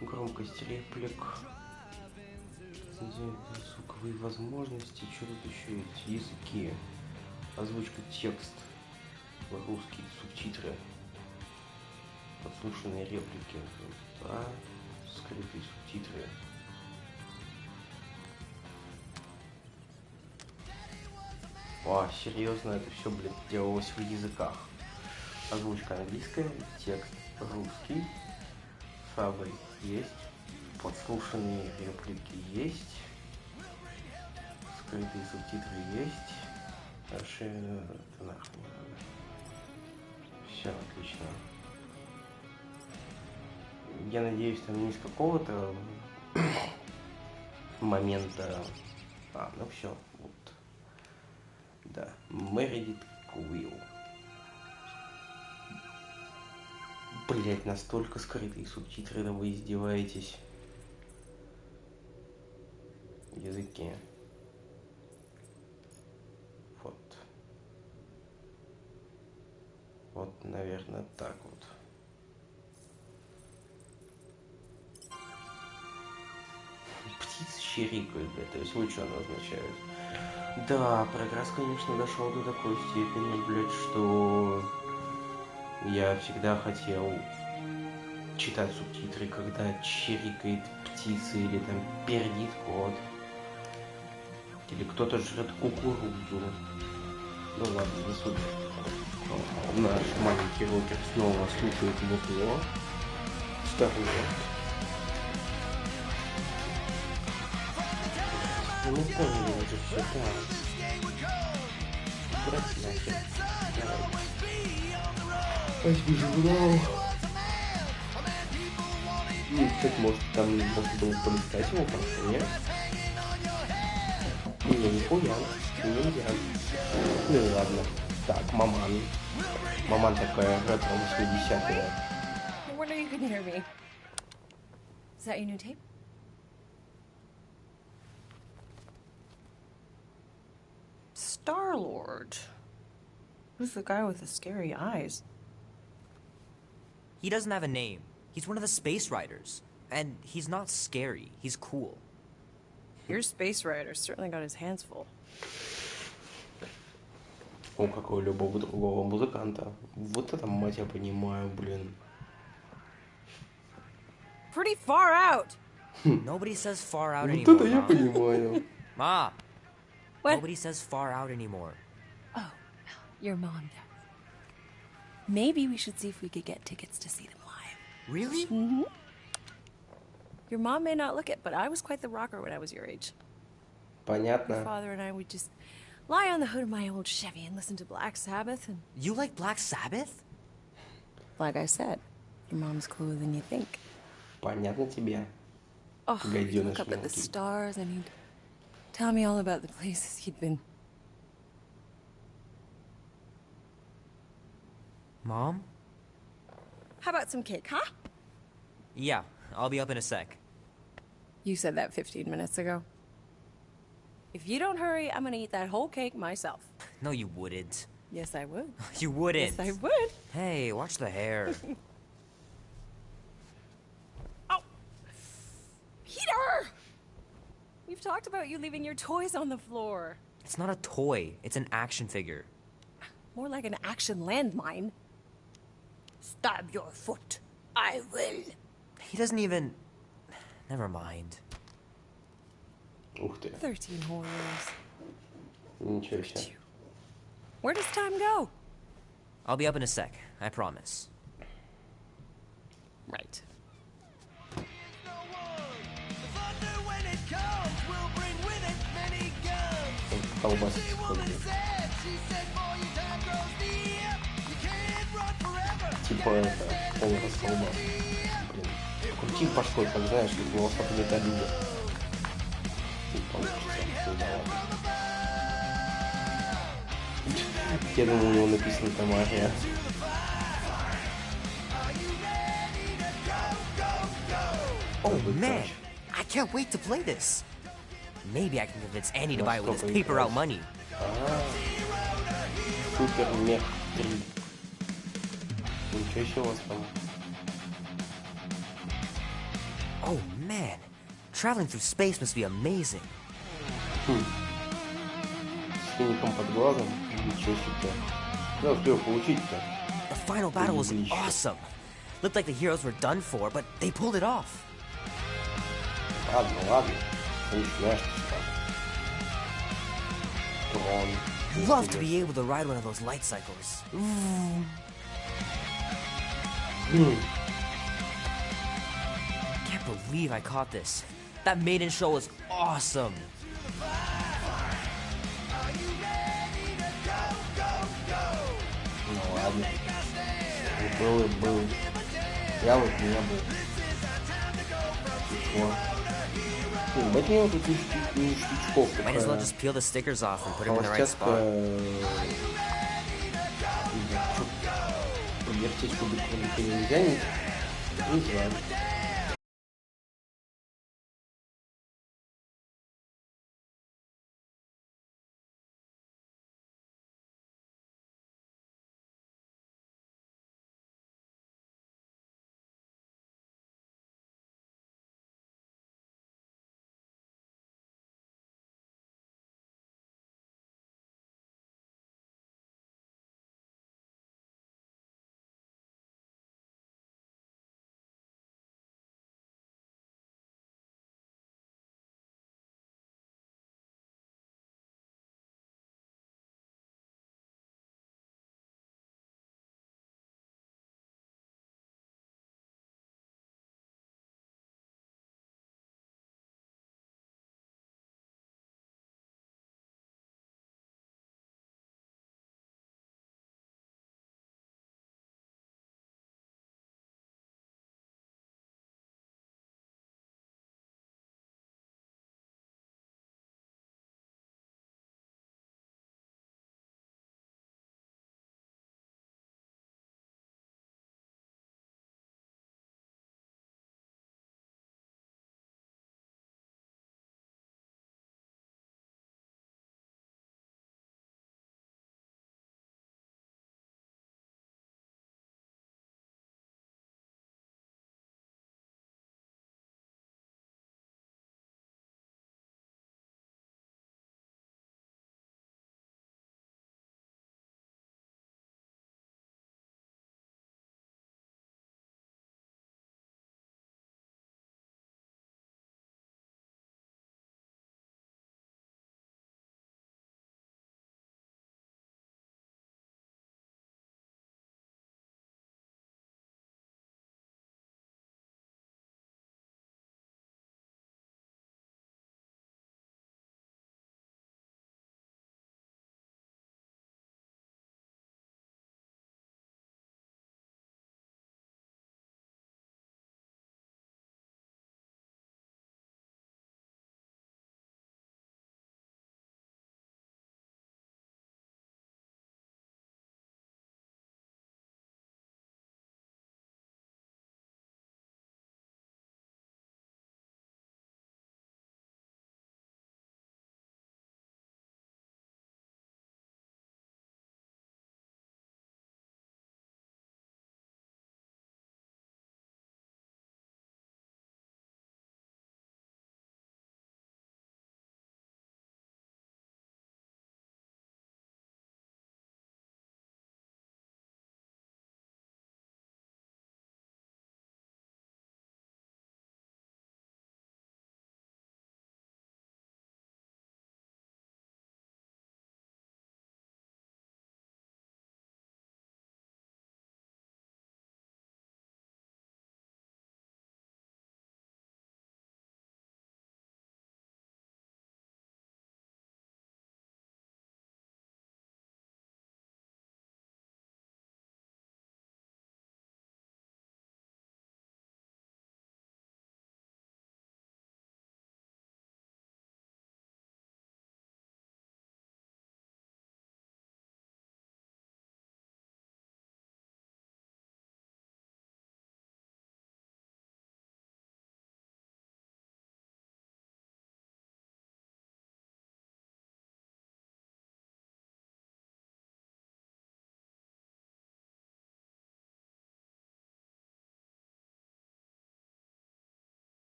Громкость реплик. Звуковые возможности. Что тут еще есть? Языки. Озвучка, текст. Русский, субтитры. Подслушанные реплики. Да. Скрытые субтитры. О, серьезно, это все, блин, делалось в языках. Озвучка английская, текст русский, фабы есть, подслушанные реплики есть, скрытые субтитры есть. Расширенную, это нахрен. Все отлично. Я надеюсь, там не с какого-то момента. Ну все, вот. Да, Meredith Quill. Блять, настолько скрытые субтитры, да вы издеваетесь. Языки. Вот. Вот, наверное, так вот. Птицы чирикают, блядь, то есть вот что она означает. Да, прогресс, конечно, дошел до такой степени, блядь, что я всегда хотел читать субтитры, когда чирикает птица или там пердит кот. Или кто-то жрет кукурузу. Ну ладно, не суть. Наш маленький рокер снова слушает музло. Старый рок. Ну мы поняли уже все, да. Брать нахер. Возьми журнал. Ну, кстати, может там можно было полистать его просто, нет? Не, нихуя. Нельзя. Ну и ладно. Так, маман. Маман такая ретро 80-е. No wonder you couldn't hear me. Is that your new tape? Star-Lord. Who's the guy with the scary eyes? He doesn't have a name. He's one of the space riders. And he's not scary. He's cool. Your space rider certainly got his hands full. Ну, как у любого другого музыканта. Вот это, мать, я понимаю, блин. Pretty far out. Nobody says far out Вот anymore, это я Mom. понимаю. Ma! What? Nobody says far out anymore. Oh, your mom does. Maybe we should see if we could get tickets to see them live. Really? Mm-hmm. Your mom may not look it, but I was quite the rocker when I was your age. Your Понятно. father and I would just lie on the hood of my old Chevy and listen to Black Sabbath and... You like Black Sabbath? Like I said, your mom's cooler than you think. Понятно тебе. Oh, he'd Гаденыш look up at the мелкий. stars and he'd tell me all about the places he'd been. Mom? How about some cake, huh? Yeah, I'll be up in a sec. You said that 15 minutes ago. If you don't hurry, I'm gonna eat that whole cake myself. No, you wouldn't. Yes, I would. You wouldn't. Yes, I would. Hey, watch the hair. Oh! Peter! We've talked about you leaving your toys on the floor. It's not a toy. It's an action figure. More like an action landmine. Stab your foot. I will. He doesn't even... Never mind. Ух ты. 13 horrors. Ничего себе. Where does time go? I'll be up in a sec. I promise. Right. Колбасы сходили. Типа это, полный колбас. Блин. Крути башкой, как знаешь, как волосатый металлюга. Не получится. Ну да ладно. Я думал, у него написано там Ария. Oh man, I can't wait to play this. Maybe I can convince Annie to buy it with his paper out money. Супер Мех 3. Ничего себе у вас там. Oh man, traveling through space must be amazing. С фиником под глазом. Ничего себе. Да, успел получить-то. The final battle was awesome. Looked like the heroes were done for, but they pulled it off. Ладно, ладно. Ты знаешь, что Трон. I'd love to be able to ride one of those light cycles. Can't believe I caught this. That maiden show was awesome. Ну ладно. Был и был. Я вот не был. Чего? Ебать, мне вот тут ништячков Might as well такая. just peel the stickers off and put them in the right Холостяцкая... spot. Вертеть кубик нельзя, не знаю.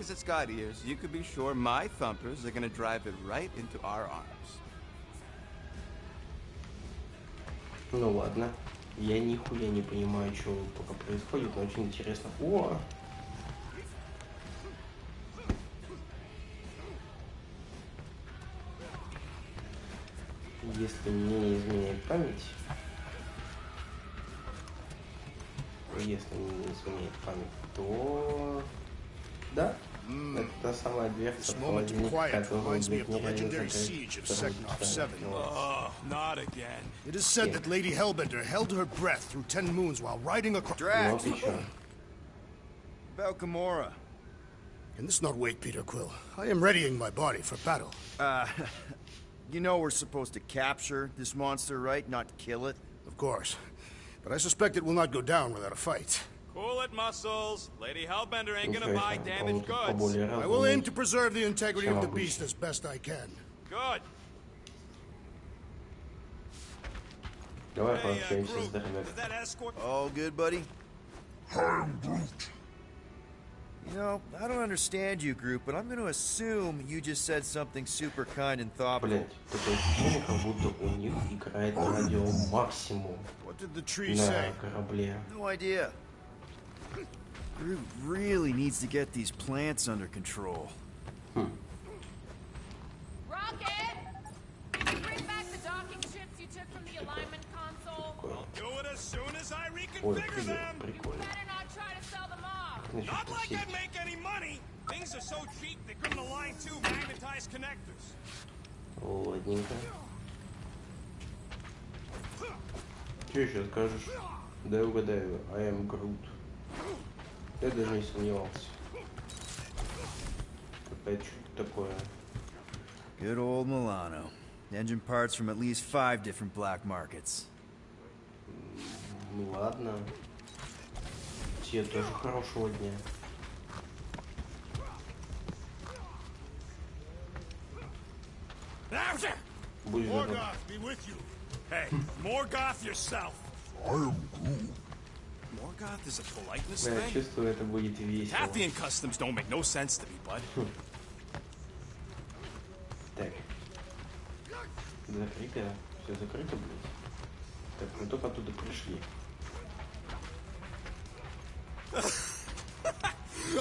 as it's got ears, you could be sure my thumpers are gonna drive it right into our arms. Ну ладно. Я нихуя не понимаю, что пока происходит, но очень интересно. О! Если мне не изменяет память, то да, это та самая дверца в холодильник, которую нереально закрыть. Oh, not again. It is said that Lady Hellbender held her breath through 10 moons while riding across. Drax! About Gamora. Can this not wait, Peter Quill? I am readying my body for battle. You know we're supposed to capture this monster, right? Not kill it? Of course. But I suspect it will not go down without a fight. Cool it, Muscles. Lady Hellbender ain't gonna buy damaged goods. I will aim to preserve the integrity of the beast as best I can. Good. Давай пообщаемся с That escort... All good, buddy? You know, I don't understand you, Groot, but I'm gonna assume you just said something super kind and thoughtful. Блять, такое ощущение, как будто у них играет радио максимум на корабле. No idea. Groot really needs to get these plants under control. Rocket! Can you bring back the docking chips you took from the alignment console? I'll do it as soon as I reconfigure them. You better not try to sell them off. Not like I'd make any money. Things are so cheap they couldn't align two magnetized connectors. Ладненько. Что еще скажешь? Да угадаю, I am Groot. Я даже не сомневался. Опять что-то такое. Good old Milano. Engine parts from at least 5 different black markets. Ну ладно. Тебе тоже хорошего дня. Будь здоров. Morgoth be with you. Hey, Morgoth yourself. Morgoth is a politeness Я thing. чувствую, это будет весело. Tathian customs don't make no sense to me, bud. Так. Закрыто. Все закрыто, блядь. Так, мы только оттуда пришли.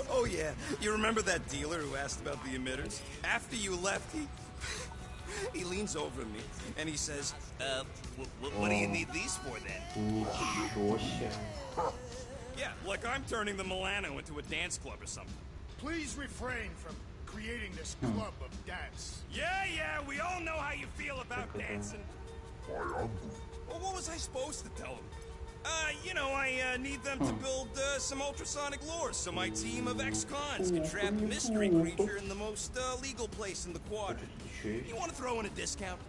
Oh yeah, you remember that dealer who asked about the emitters? After you left, he leans over to me and he says, what do you need these for then? Ничего себе. Yeah, like I'm turning the Milano into a dance club or something. Please refrain from creating this club of dance. Yeah, we all know how you feel about dancing. Well, what was I supposed to tell him? You know, I need them to build some ultrasonic lures so my team of ex-cons can trap a mystery creature in the most legal place in the quadrant. You want to throw in a discount?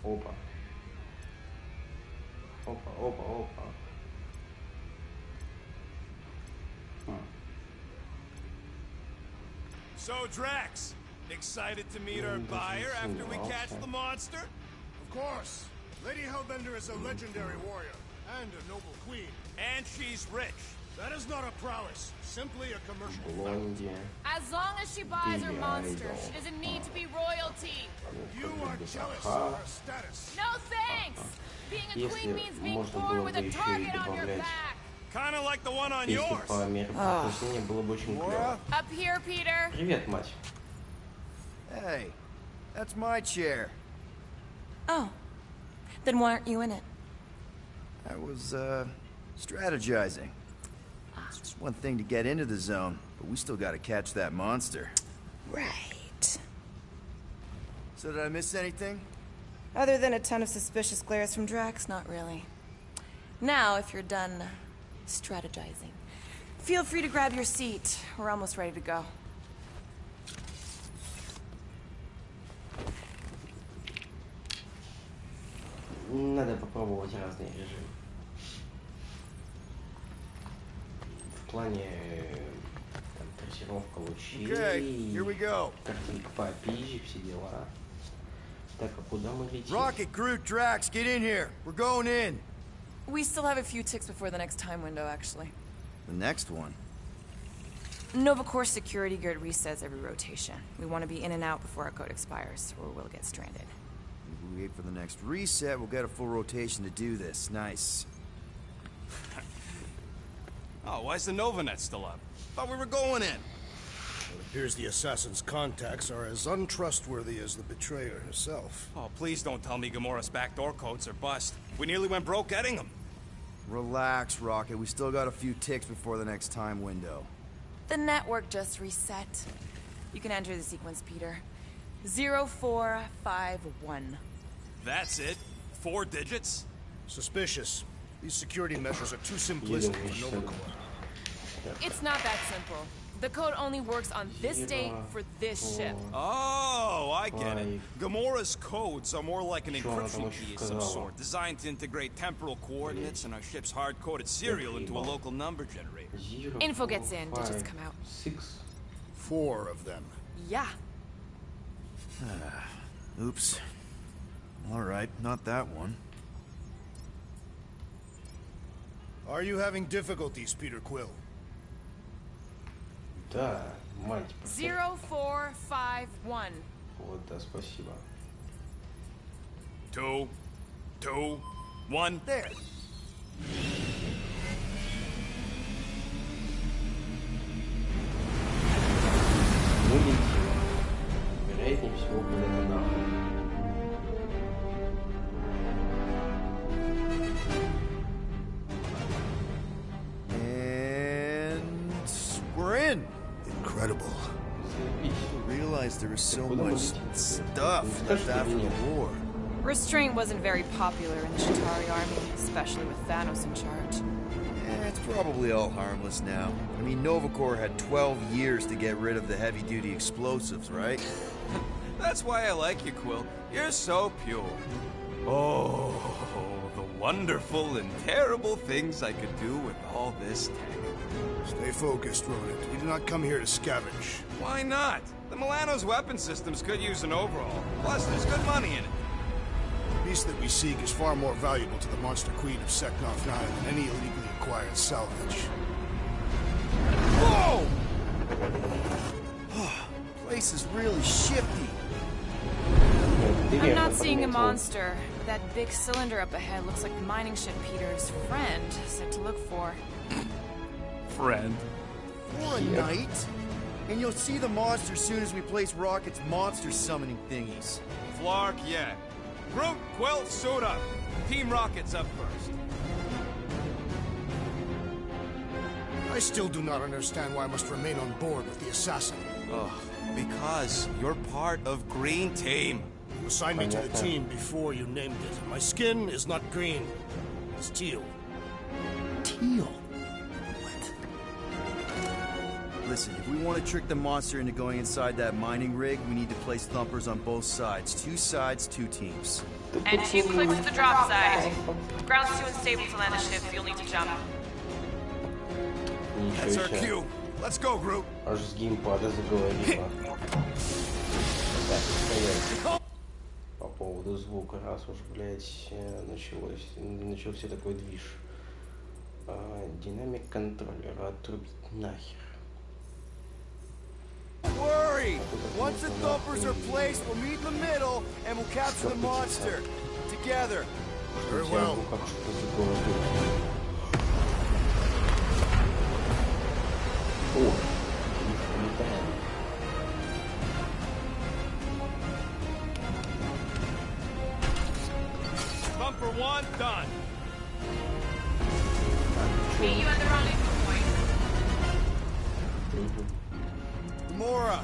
Опа. Опа. So, Drax, excited to meet our buyer after we catch the monster? Of course. Lady Hellbender is a legendary warrior and a noble queen. And she's rich. That is not a prowess, simply a commercial. Блондия. As long as she buys her monster, she doesn't need to be royalty. You are jealous of her status. No thanks! Being a Если queen means being можно born было with бы a еще и target on your добавлять back. Kind of like the one on песни yours. по мере прохождения, было бы очень клево. Up here, Peter. Привет, мать. Hey, that's my chair. Oh. Then why aren't you in it? I was, strategizing. It's one thing to get into the zone, but we still gotta catch that monster. Right. So did I miss anything? Other than a ton of suspicious glares from Drax, not really. Now, if you're done strategizing, feel free to grab your seat. We're almost ready to go. Надо попробовать разные режимы. В плане там, трассировка лучей, Okay, here we go. картинка попизже, все дела. Так, а куда мы летим? Rocket, Groot, Drax, get in here. We're going in. We still have a few ticks before the next time window, actually. The next one? Nova Corps security guard resets every rotation. We want to be in and out before our code expires, or we'll get stranded. If we wait for the next reset, we'll get a full rotation to do this. Nice. Oh, why's the Novanet still up? Thought we were going in. It appears the assassin's contacts are as untrustworthy as the betrayer herself. Oh, please don't tell me Gamora's backdoor codes are bust. We nearly went broke getting them. Relax, Rocket. We still got a few ticks before the next time window. The network just reset. You can enter the sequence, Peter. 0451. That's it? 4 digits? Suspicious. These security measures are too simplistic for Nova Corps. It's not that simple. The code only works on this date for this ship. Oh, I get it. Gamora's codes are more like an encryption key of some sort, designed to integrate temporal coordinates and our ship's hard-coded serial into a local number generator. Info gets in, digits come out. 4 of them. Yeah. Oops. Alright, not that one. Are you having difficulties, Peter Quill? Да, мать. 0451. Вот, да, спасибо. 2, 2, 1. There. Вылетело. Вероятнее всего, куда-то нахуй. And we're in. Incredible. Realized there was so much stuff left after the war. Restraint wasn't very popular in the Chitauri army, especially with Thanos in charge. It's probably all harmless now. I mean, Nova Corps had 12 years to get rid of the heavy-duty explosives, right? That's why I like you, Quill. You're so pure. Oh, the wonderful and terrible things I could do with all this tech. Stay focused, Ronan. We do not come here to scavenge. Why not? The Milano's weapon systems could use an overhaul. Plus, there's good money in it. The beast that we seek is far more valuable to the Monster Queen of Seknov 9 than any illegally acquired salvage. Whoa! Place is really shifty. I'm not seeing a monster, but that big cylinder up ahead looks like the mining ship Peter's friend said to look for. Friend. For a night? And you'll see the monster as soon as we place Rocket's monster summoning thingies. Flark, yeah. Groot, Quill, suit up. Team Rocket's up first. I still do not understand why I must remain on board with the assassin. Ugh, because you're part of Green Team. You assigned me to the team before you named it. My skin is not green. It's teal. Teal? Listen, if we want to trick the monster into going inside that mining rig, we need to place thumpers on both sides. 2 sides, 2 teams. And 2 clicks to the drop side. Ground's too unstable to land the ship, so you'll need to jump. That's our cue. Let's go, Groot. Аж с геймпада заговорила. Так, стоять. По поводу звука, раз уж, блядь, начался такой движ. Динамик контроллера отрубить нахер. Worry! Once the thumpers are placed, we'll meet in the middle and we'll capture the monster. Together. Very well. Thumper 1, done. Meet you at the rendezvous point. Gamora,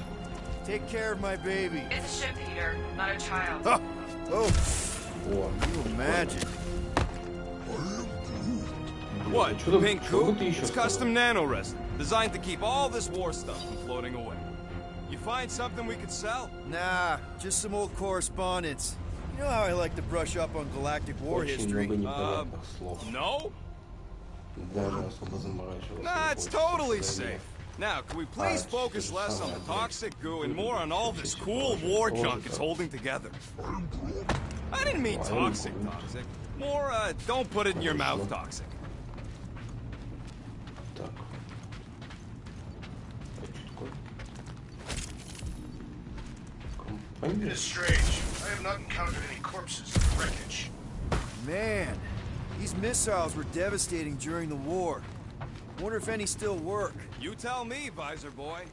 take care of my baby. It's a ship, Peter, not a child. Huh. Oh, can you imagine? What? Pink Coupe? It's custom nano-resin, designed to keep all this war stuff from floating away. You find something we could sell? Nah, just some old correspondence. You know how I like to brush up on galactic war history. No? Даже особо заморачивался. Nah, it's totally safe. Now, can we please focus less on the toxic goo and more on all this cool war junk it's holding together? I didn't mean toxic. More, don't put it in your mouth toxic. Так. It is strange. I have not encountered any corpses in the wreckage. Man, these missiles were devastating during the war. Wonder if any still work. You tell me, Visor Boy.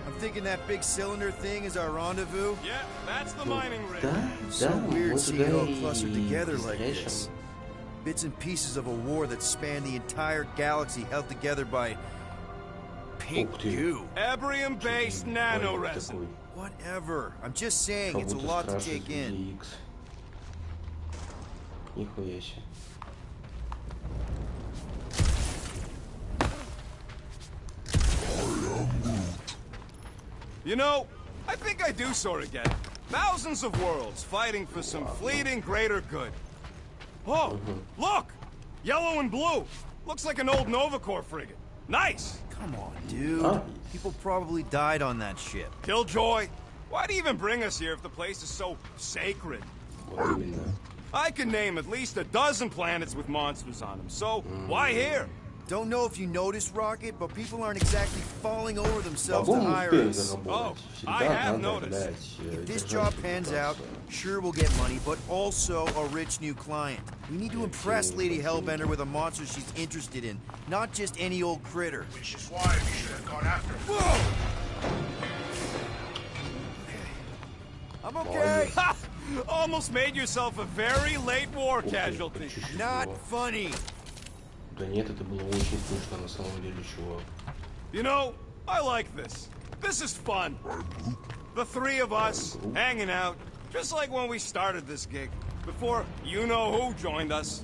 I'm thinking that big cylinder thing is our rendezvous. Yeah, that's the mining rig. Да, It's да, so weird мы seeing it all туда clustered и together like this. зрячим. Bits and pieces of a war that spanned the entire galaxy held together by pink Ух ты. goo. Ebrium-based nanoresin. Такой, Whatever. I'm just saying, как it's a будто lot to Стражи take in. Люди Икс. Нихуя себе. You know, I think I do sort of get it. Thousands of worlds fighting for some fleeting greater good. Oh, look! Yellow and blue. Looks like an old Nova Corps frigate. Nice! Come on, dude. Huh? People probably died on that ship. Killjoy, why do you even bring us here if the place is so sacred? Вот именно. I can name at least a dozen planets with monsters on them, so why here? Don't know if you noticed, Rocket, but people aren't exactly falling over themselves to По-моему, hire успеем us. заработать. I Всегда have надо, noticed. блядь, If this держать job pans out, репутацию. sure we'll get money, but also a rich new client. We need to impress Lady Hellbender with a monster she's interested in, not just any old critter. Which is why we should have gone after him. I'm okay. Ha! Almost made yourself a very late war Ух ты, casualty. чуть-чуть Not было. funny. Да нет, это было очень скучно на самом деле, чувак. You know, I like this. This is fun. The three of us, hanging out, just like when we started this gig, before you-know-who joined us.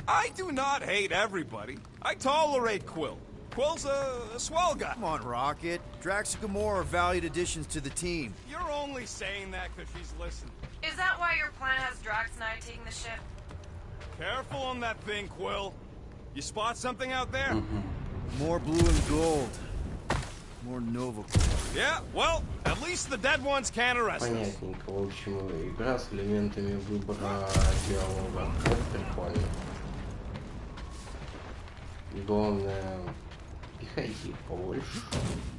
I do not hate everybody. I tolerate Quill. Quill's a swell guy. Come on, Rocket. Drax and Gamora are valued additions to the team. You're only saying that because she's listening. Is that why your plan has Drax and I taking the ship? Careful on that thing, Quill. You spot something out there? More blue and gold. More Nova Corps. Yeah, well, at least the dead ones can't arrest us. Понятненько. В общем, игра с элементами выбора диалога. Это прикольно. Главное, пихайте побольше.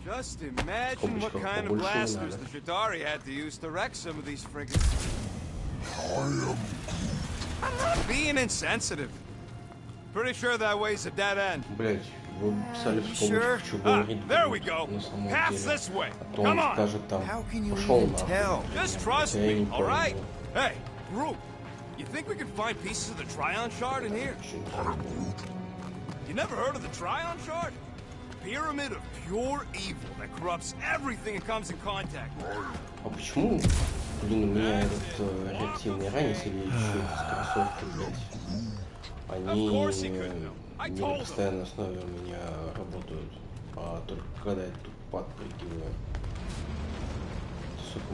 Just imagine what Скобочках kind of побольше не blasters надо. the Jadari had to use to wreck some of these frigates. I'm not being insensitive. Pretty sure that way's a dead end. Блять, вы писали в sure? скобочках, что Ah, говорит there we go. на самом Path's деле. this way. А то Come он on. скажет там, How can you пошел even нахуй. tell? Just trust Я не me, all right? понял. Hey, group, you think we can find pieces of the Tryon Shard in here? You never heard of the Tryon Shard? Pyramid of pure evil that corrupts everything it comes in contact with. А почему, блин, у меня этот реактивный ранец или еще эти кроссовки, блядь, они не на постоянной основе у меня работают, а только когда я тут подпрыгиваю.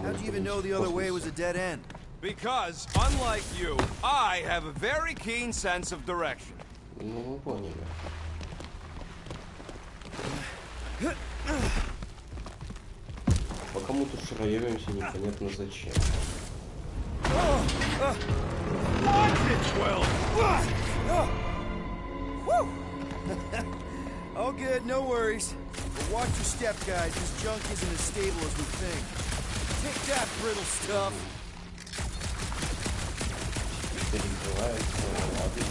How'd you even know the other way was a dead end? Because, unlike you, I have a very keen sense of direction. Ну, вы поняли. Пока мы тут шароебимся, непонятно зачем. Watch it, Quill! All good, no worries. But watch your step, guys. This junk isn't as stable as we think. Take that, brittle stuff. Перебивается, ладно.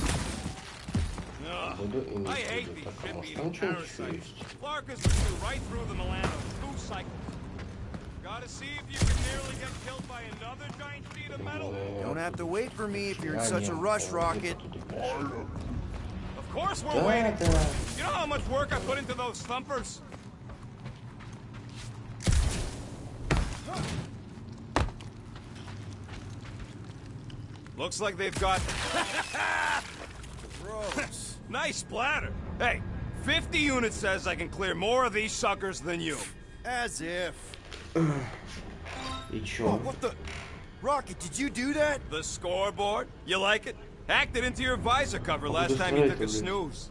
Ugh, Буду I иметь в hate виду. these Так, а может shit-eating там что-нибудь еще parasites. есть? Flarkers would chew right through the Milano. Two cycles. Gotta see if you can nearly get killed by another giant sheet of metal. Don't have to wait for me if you're in such a rush, Rocket. Of course we're Да, waiting. да. You know how much work I put into those thumpers? Looks like they've got... Gross. Nice splatter. Hey, 50 units says I can clear more of these suckers than you. As if. И Oh, чё? what the? Rocket, did you do that? The scoreboard? You like it? Hacked it into your visor cover last time you took a snooze.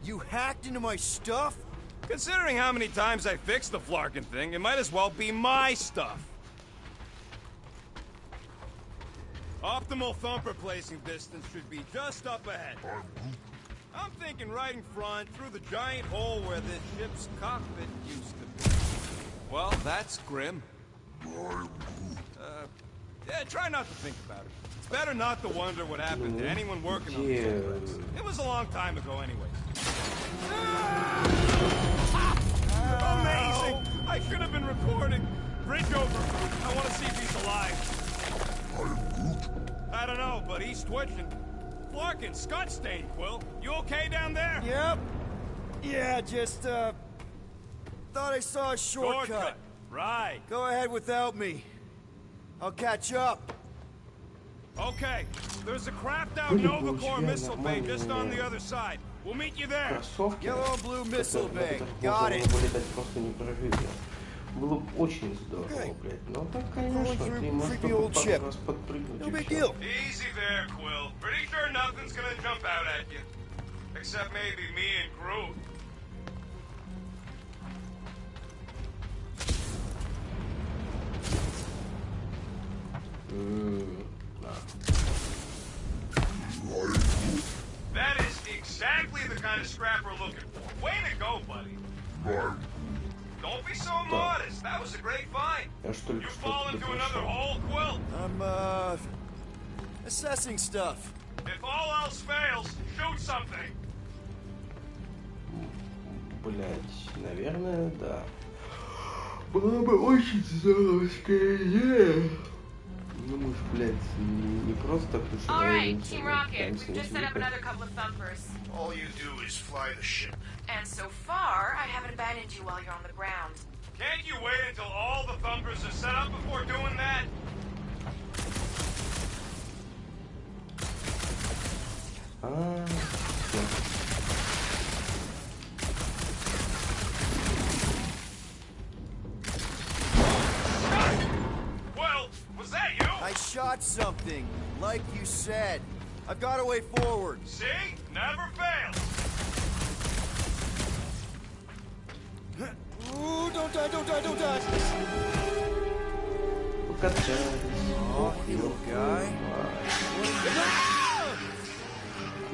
You hacked into my stuff? Considering how many times I fixed the Flarkin thing, it might as well be my stuff. Optimal thumper placing distance should be just up ahead. I'm thinking right in front, through the giant hole where this ship's cockpit used to be. Well, that's grim. Yeah, try not to think about it. It's better not to wonder what happened to anyone working on this complex. It was a long time ago anyway. Amazing! I should have been recording. Bridge over. I want to see if he's alive. I don't know, but he's twitching. Flarkin, Scott stain, Quill. You okay down there? Yep. Yeah, just, thought I saw a shortcut. Right. Go ahead without me. I'll catch up. Okay. There's a crapped out Nova Corps missile bay just on the other side. We'll meet you there. Кроссовки, Yellow and blue missile bay. можно Got it. было летать просто непрерывно. Было бы очень здорово, блядь. Но так, конечно, ты можешь только пару раз подпрыгнуть и всё. Easy there, Quill. Pretty sure nothing's gonna jump out at you. Except maybe me and Groot. That is exactly the kind of scrap we're looking for. Way to go, buddy. Don't be so modest. That was a great find. You fall into another hole, Quill? I'm, assessing stuff. If all else fails, shoot something. Блять, наверное, да. Было бы очень здорово, скорее. Ну мы ж, блядь, не просто All right, Team Rocket, we've just set up another couple of thumpers. All you do is fly the ship. And so far, I haven't abandoned you while you're on the ground. Can't you wait until all the thumpers are set up before doing that? Well, was that you? I shot something, like you said. I've got a way forward. See? Never fails. Ooh, don't die, don't die, don't die! Oh, hey, little guy.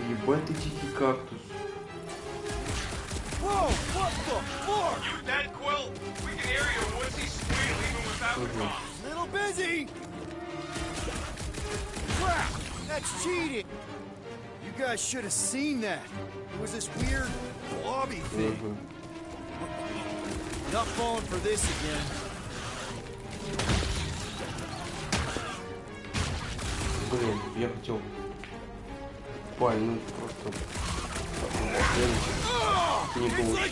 Ебать ты дикий кактус. Whoa, what the fuck? You dead, Quill? We can hear your woodsy squeal even without the comms. Little busy! Crap! That's cheating! You guys should have seen that. It was this weird, blobby thing. Not falling for this again. Блин, я хотел пальнуть просто. Не получилось.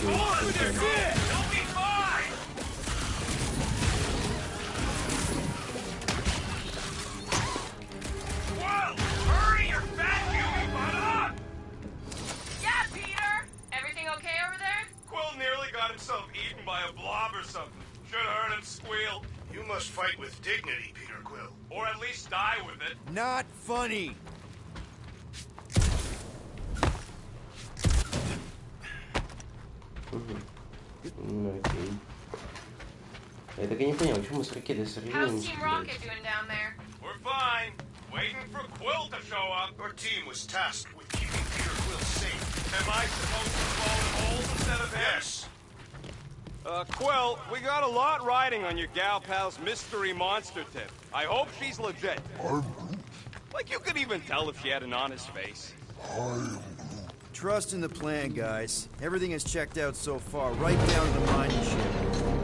Himself eaten by a blob or something. Should have heard him squeal. You must fight with dignity, Peter Quill. Or at least die with it. Not funny. Ну окей. Я так и не понял, почему мы с ракетой соревнуемся. How's Team Rocket doing down there? We're fine. Waiting for Quill to show up. Your team was tasked with keeping Peter Quill safe. Am I supposed to fall in holes instead of him? Yes. Quill, we got a lot riding on your gal pal's mystery monster tip. I hope she's legit. Like you could even tell if she had an honest face. Trust in the plan, guys. Everything is checked out so far, right down to the mining ship.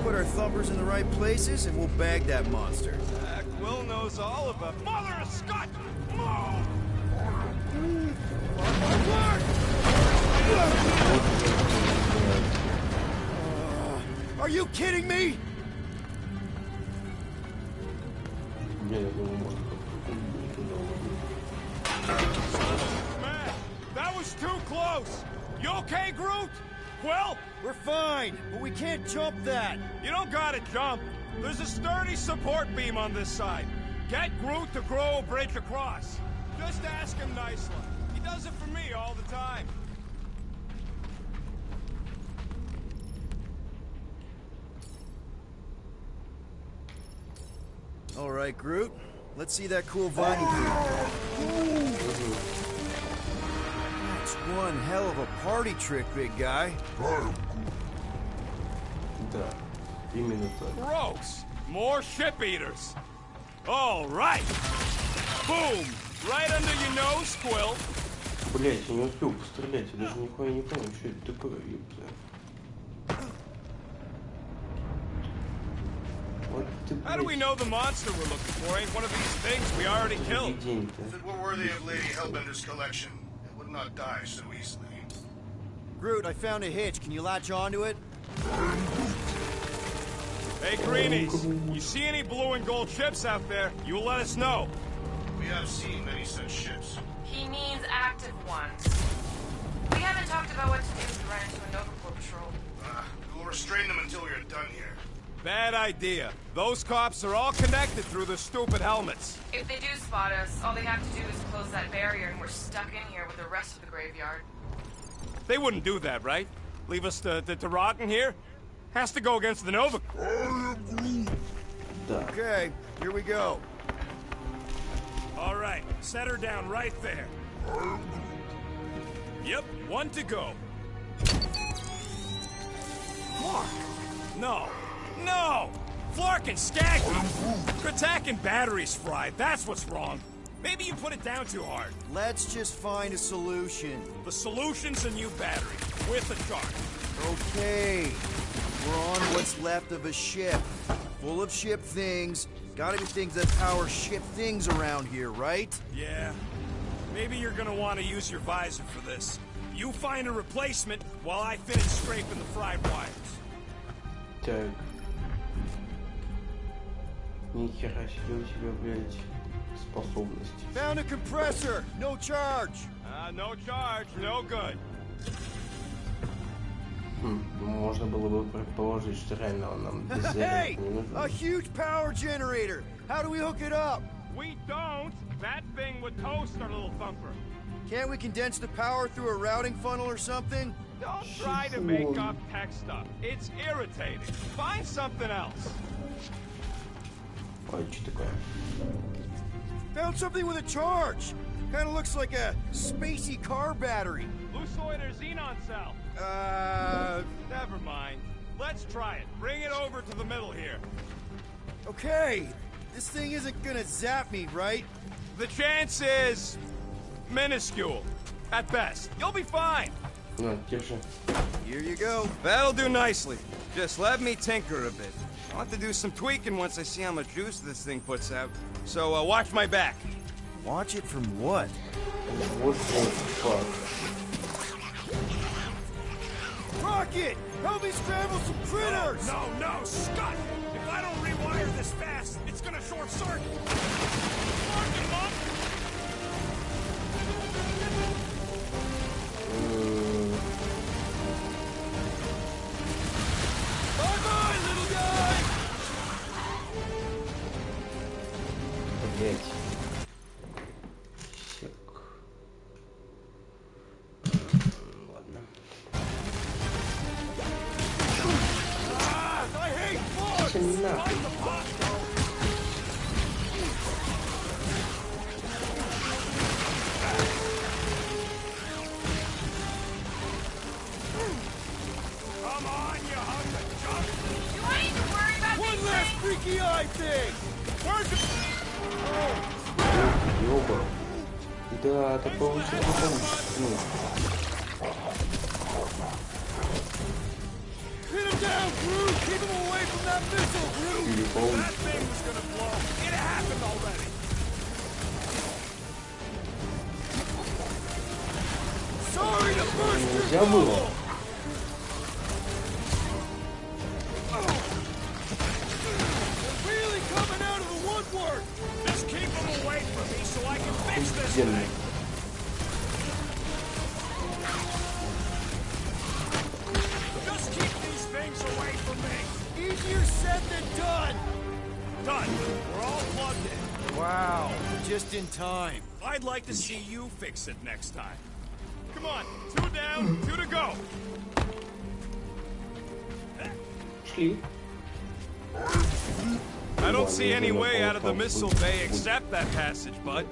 Put our thumpers in the right places, and we'll bag that monster. Quill knows all about Mother of Scott! Move! Are you kidding me? Man, that was too close! You okay, Groot? Quill? We're fine, but we can't jump that. You don't gotta jump. There's a sturdy support beam on this side. Get Groot to grow a bridge across. Just ask him nicely. He does it for me all the time. All right, Groot. Let's see that cool vine you threw. That's one hell of a party trick, big guy. Да, именно так. Gross! More ship eaters! All right! Boom! Right under your nose, Quill! Блять, я не успел пострелять, я даже нихуя не понял, что это такое, ёпта. Вот ты, How do we know the monster we're looking for ain't one of these things we already killed? If it were worthy of Lady Hellbender's collection, it would not die so easily. Groot, I found a hitch. Can you latch onto it? Hey, Greenies, you see any blue and gold ships out there, you let us know. We have seen many such ships. He means active ones. We haven't talked about what to do if we run into a Nova Corps patrol. We will restrain them until we are done here. Bad idea. Those cops are all connected through the stupid helmets. If they do spot us, all they have to do is close that barrier and we're stuck in here with the rest of the graveyard. They wouldn't do that, right? Leave us to rot in here? Has to go against the Nova. Okay, here we go. All right, set her down right there. Yep, one to go. Flark! No! No! Flark and Skaggy! Attack and batteries fried, that's what's wrong. Maybe you put it down too hard. Let's just find a solution. The solution's a new battery, with a charge. Okay. We're on what's left of a ship. Full of ship things. Gotta be things that power ship things around here, right? Yeah. Maybe you're gonna want to use your visor for this. You find a replacement while I finish scraping the fried wires. Так. Нихера себе у тебя, блядь, способности. Found a compressor. No charge. No charge, no good. Можно было бы предположить, что реально он нам без Hey! не нужен. A huge power generator. How do we hook it up? We don't. That thing would toast our little thumper. Can't we condense the power through a routing funnel or something? Don't try to make up tech stuff. It's irritating. Find something else. Ой, что такое? Found something with a charge. Kind of looks like a spacey car battery. Lucoid or xenon cell? Never mind. Let's try it. Bring it over to the middle here. Okay. This thing isn't gonna zap me, right? The chance is minuscule. At best. You'll be fine. На, держи. Here you go. That'll do nicely. Just let me tinker a bit. I'll have to do some tweaking once I see how much juice this thing puts out. So, watch my back. Watch it from what? Вот фак. Rocket! Help me scramble some critters! No, Scott! If I don't rewire this fast, it's gonna short circuit. Bye-bye, little guy! Блять. Сек. Ладно. I hate bugs! Всё нахуй. Come on, you hunk of junk! Do I need to worry about One these last things? freaky eye thing! Where's it? Ёба. Да, такого уже не получится. Ну, Hit him down, Groot! Keep him away from that missile, Groot! или получится. That thing was gonna blow. It happened already. Sorry to burst your Нельзя было. bubble! They're really coming out of the woodwork! Just keep them away from me so I can fix this Охуенно. thing. Just keep these things away from me. Easier said than done! Done. We're all plugged in. Wow, just in time. I'd like to see you fix it next time. Come on, 2 down, 2 to go. Шли. I don't see any way out of the missile bay except that passage, bud.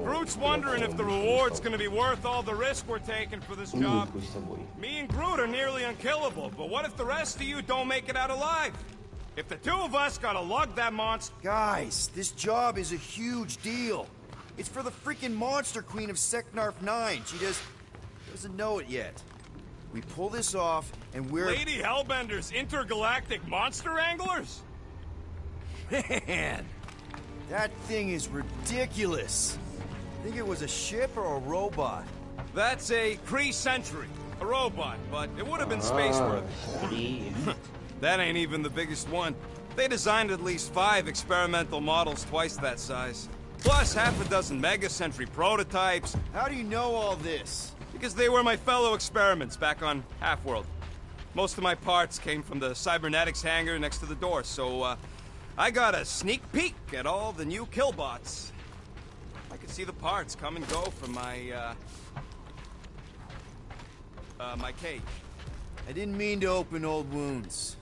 Groot's wondering if the reward's gonna be worth all the risk we're taking for this job. Me and Groot are nearly unkillable, but what if the rest of you don't make it out alive? If the two of us gotta lug that monster... Guys, this job is a huge deal. It's for the freaking Monster Queen of Seknarf 9. She doesn't know it yet. We pull this off, and we're... Lady Hellbender's intergalactic monster anglers? Man, that thing is ridiculous. Think it was a ship or a robot? That's a Kree Sentry. A robot, but it would have been space-worthy. That ain't even the biggest one. They designed at least 5 experimental models twice that size. Plus half a dozen Mega Sentry prototypes. How do you know all this? Because they were my fellow experiments back on Half-World. Most of my parts came from the cybernetics hangar next to the door, so I got a sneak peek at all the new killbots. I could see the parts come and go from my my cage. I didn't mean to open old wounds.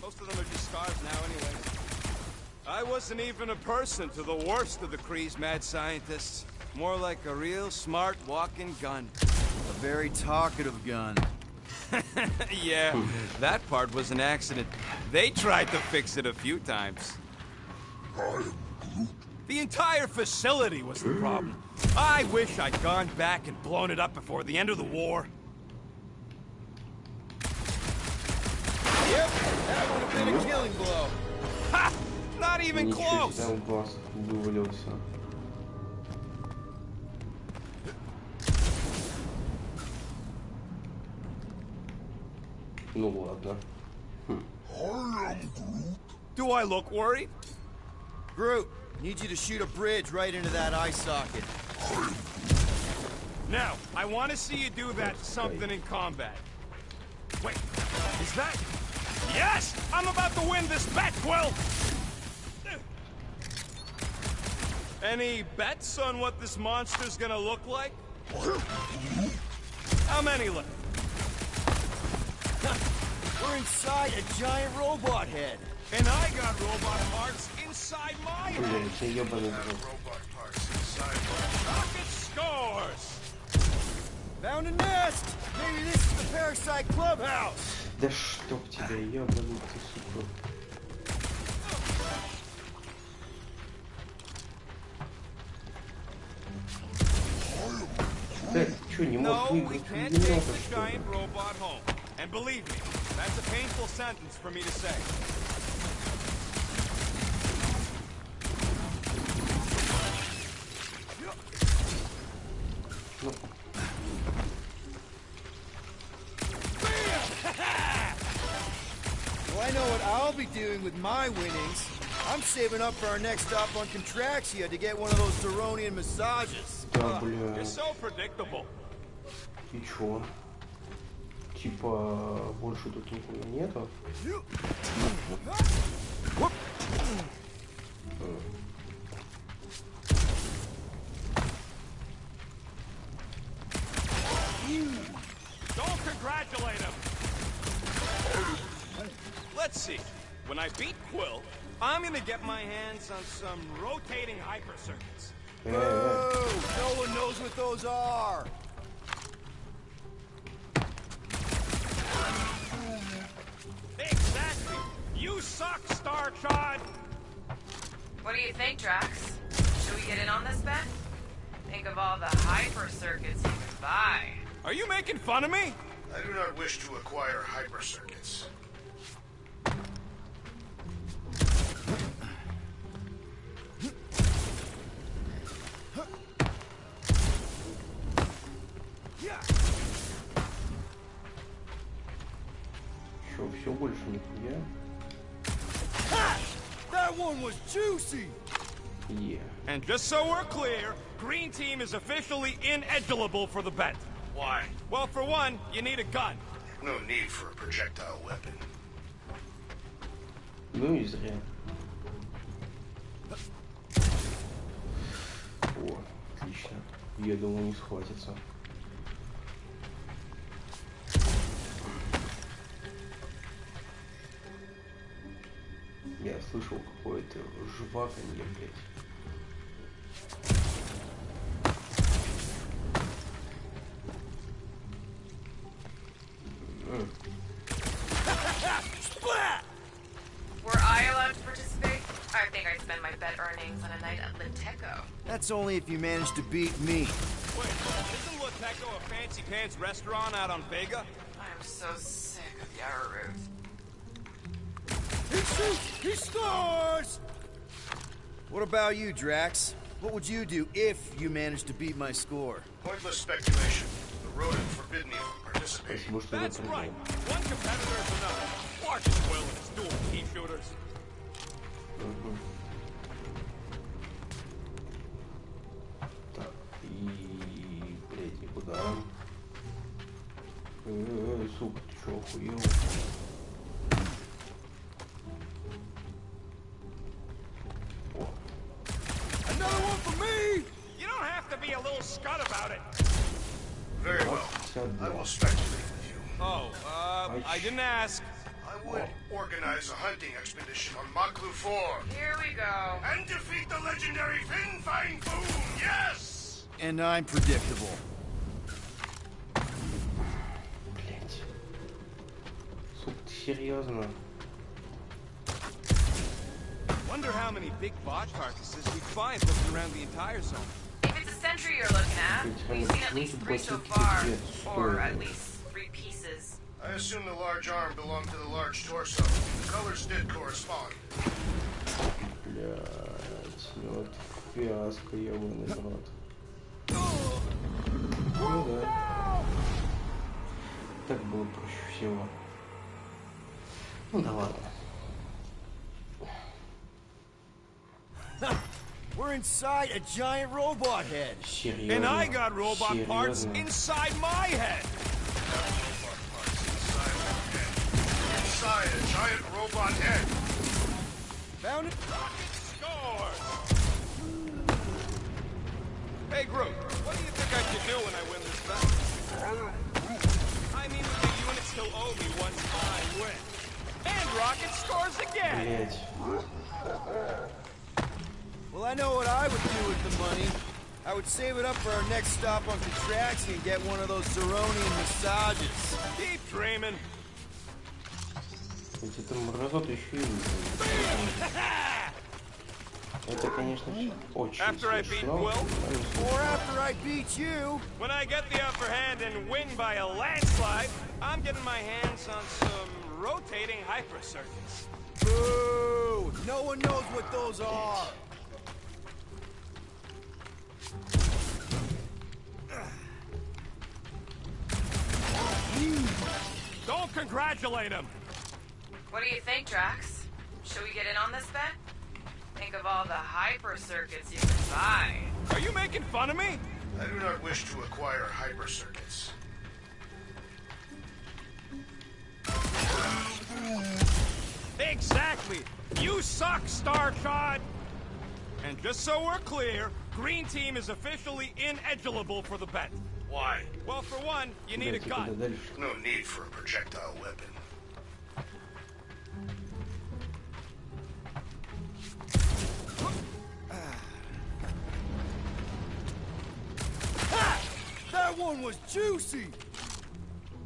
Most of them are just scars now anyway. I wasn't even a person to the worst of the Kree's mad scientists. More like a real smart walking gun. A very talkative gun. Yeah, that part was an accident. They tried to fix it a few times. The entire facility was the problem. I wish I'd gone back and blown it up before the end of the war. Yep, that would have been a killing blow. Ha! Not even close! Ну ладно. Do I look worried? Groot, need you to shoot a bridge right into that eye socket. Now, I want to see you do that something in combat. Wait, is that... Yes! I'm about to win this bet, Quill! Any bets on what this monster's gonna look like? How many left? We're inside a giant robot head. And I got robot parts inside my head. Rocket scores! Found a nest! Maybe this is the Parasite Clubhouse! Да чтоб тебя, ёбаный ты, сука. Чё, не можешь No, we выиграть can't немного, take the что ли? giant robot home. And believe me, that's a painful sentence for me to say. Well, I know what I'll be doing with my winnings. I'm saving up for our next stop on Contraxia to get one of those Zeronian massages. Да, бля. You're so predictable. И чё? Типа, больше тут никого нету? Don't congratulate him. Let's see. When I beat Quill, I'm gonna get my hands on some rotating hyper circuits. Boo! No one knows what those are! Exactly. You suck, Starshot. What do you think, Drax? Should we get in on this bet? Think of all the hyper circuits you can buy. Are you making fun of me? I do not wish to acquire hyper circuits. Чё, всё больше нихуя? That one was juicy! Yeah. And just so we're clear, Green Team is officially ineligible for the bet. Why? Well, for one, you need a gun. No need for a projectile weapon. Ну и зря. О, отлично. Я думаю, не схватится. слышал какое-то жваканье, блядь. Were I allowed to participate? I think I'd spend my bet earnings on a night at Liteco. That's only if you manage to beat me. Wait, isn't Liteco a fancy pants restaurant out on Vega? I'm so sick of the arrowroot. He shoots! He scores! What about you, Drax? What would you do if you managed to beat my score? Pointless speculation. The rodent forbid me from participating. Спасибо, что That's запомнил. right. One competitor is enough. Watch his will and his dual key shooters. Так, и... Блядь, и куда? Сука, ты чё, охуел? Another one for me! You don't have to be a little scut about it. Very well. I will speculate with you. Oh, I didn't ask. I would organize a hunting expedition on Maklu 4 Here we go. and defeat the legendary Fin Fang Foom. Yes! And I'm predictable. Блядь. Сука, ты серьезно? Wonder how many big bot carcasses we find looking around the entire zone. If it's a sentry you're looking at, we've seen at least 3 so far. Or at least 3 pieces. I assume the large arm belonged to the large torso. The colors did correspond. Блядь, ну вот фиаско, ебаный в рот. Ну да. Так было проще всего. Ну да ладно. We're inside a giant robot head. Серьезно. And I got robot parts Серьезно. inside my head. Inside a giant robot head. Found it? Score! Hey, Groot, what do you think I should do when I win this battle? I mean, the units still owe me once I win. And Rocket scores again! Блядь. Well, I know what I would do with the money. I would save it up for our next stop on Contraxi and get one of those Zeronian massages. Keep dreaming. Ведь это мразот еще и выглядит. Это, конечно, очень After I beat смешно. Quill? Or after I beat you. When I get the upper hand and win by a landslide, I'm getting my hands on some rotating hyper circuits. Boo! No one knows what those are. Don't congratulate him! What do you think, Drax? Should we get in on this bet? Think of all the hyper circuits you can buy. Are you making fun of me? I do not wish to acquire hyper circuits. Exactly! You suck, Starshot! And just so we're clear, Green Team is officially ineligible for the bet. Why? Well, for one, you need a Блядь, и куда gun. дальше? No need for a projectile weapon. That one was juicy.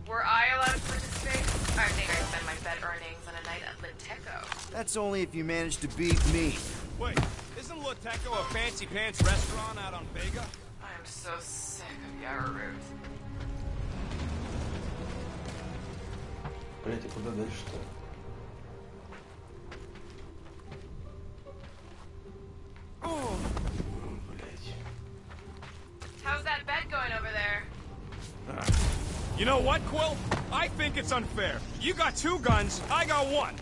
Were I allowed to participate? I think I'd spend my bet earnings on a night at Liteco. That's only if you manage to beat me. Wait, isn't Liteco a fancy pants restaurant out on Vega? I'm so sick of the arrowroot. Блядь, и куда дальше-то? Блядь. How's that bet going over there? You know what, Quill? I think it's unfair. You got 2 guns, I got 1.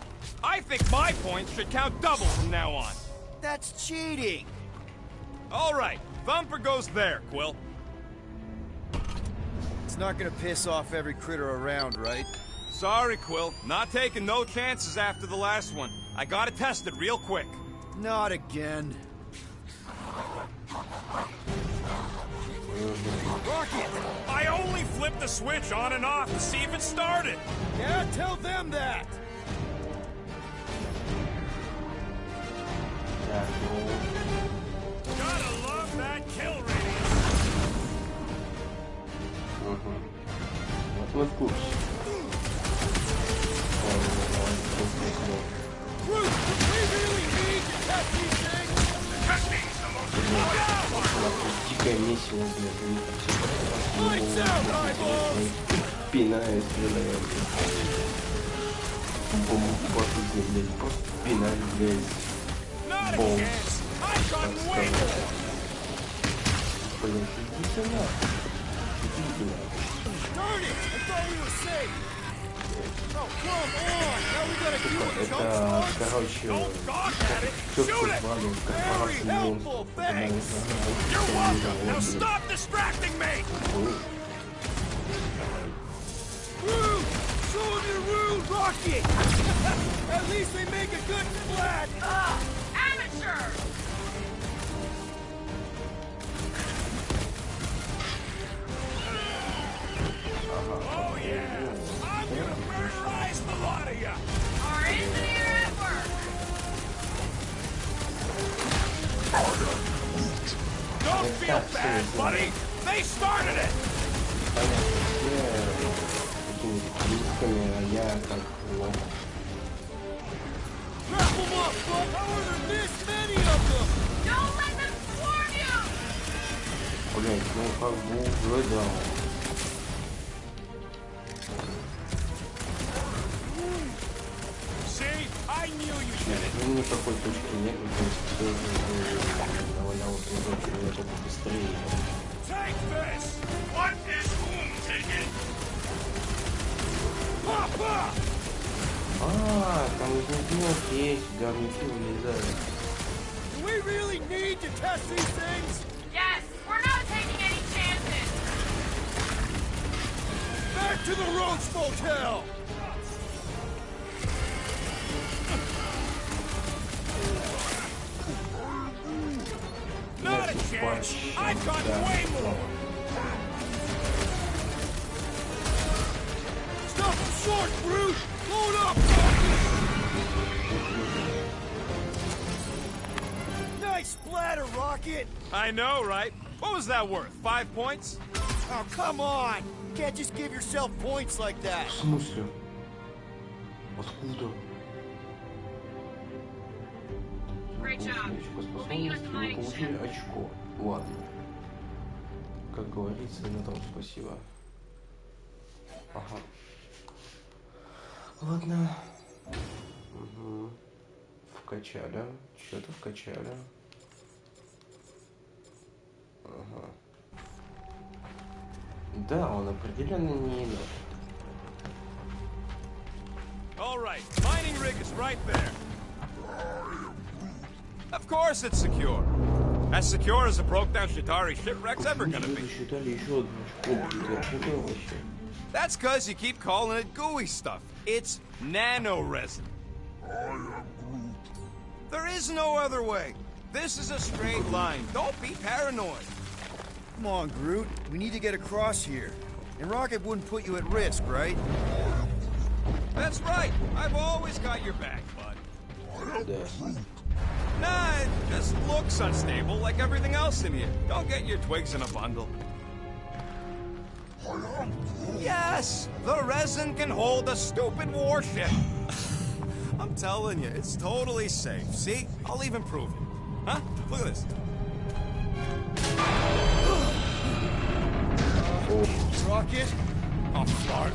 I think my points should count double from now on. That's cheating. All right, Thumper goes there, Quill. It's not gonna piss off every critter around, right? Sorry, Quill. Not taking no chances after the last one. I gotta test it real quick. Not again. Rocket! I only flipped the switch on and off to see if it started. Yeah, tell them that. мы в курсе. Дикое месиво, блядь, пинаю, стреляю. Бомбу пошли, блядь, просто пинаю, блядь. Бомб. Блин, иди сюда. Это, короче, чёрт звали, корпорация Oh yeah! I'm gonna murderize the lot of ya! Our engineer at work. Don't feel bad, buddy! They started it! Wrap them up, bud! How are there this many of them? Don't let them swarm you! Блять, ну как бы уже да. See? I knew you did it! Ну никакой точки нет, то есть все навалял только побыстрее. Take this! What is whom taking? Papa! Там из них есть, говнюки вылезают. Do we really need to test these things? Yes, we're not taking any chances. Back to the Roach Motel! Not a chance! I've got way more! Stop them short, brute! Load up! Nice splatter, Rocket! I know, right? What was that worth? 5 points? Oh, come on! You can't just give yourself points like that. В смысле? Откуда? Great job. Способности вы получили очко. Ладно. Как говорится, на том спасибо. Ага. Ладно. Угу. Вкачали. Что-то вкачали. Ага. Да, он определенно не инот. All right, mining rig is right there. Of course it's secure. As secure as a broke-down Shatari shipwreck's ever gonna be. That's cause you keep calling it gooey stuff. It's nano-resin. There is no other way. This is a straight line. Don't be paranoid. Come on, Groot. We need to get across here. And Rocket wouldn't put you at risk, right? That's right. I've always got your back, bud. Nah, it just looks unstable like everything else in here. Don't get your twigs in a bundle. Yes, the resin can hold a stupid warship. I'm telling you, it's totally safe. See? I'll even prove it. Huh? Look at this. Rocket? Oh, fuck.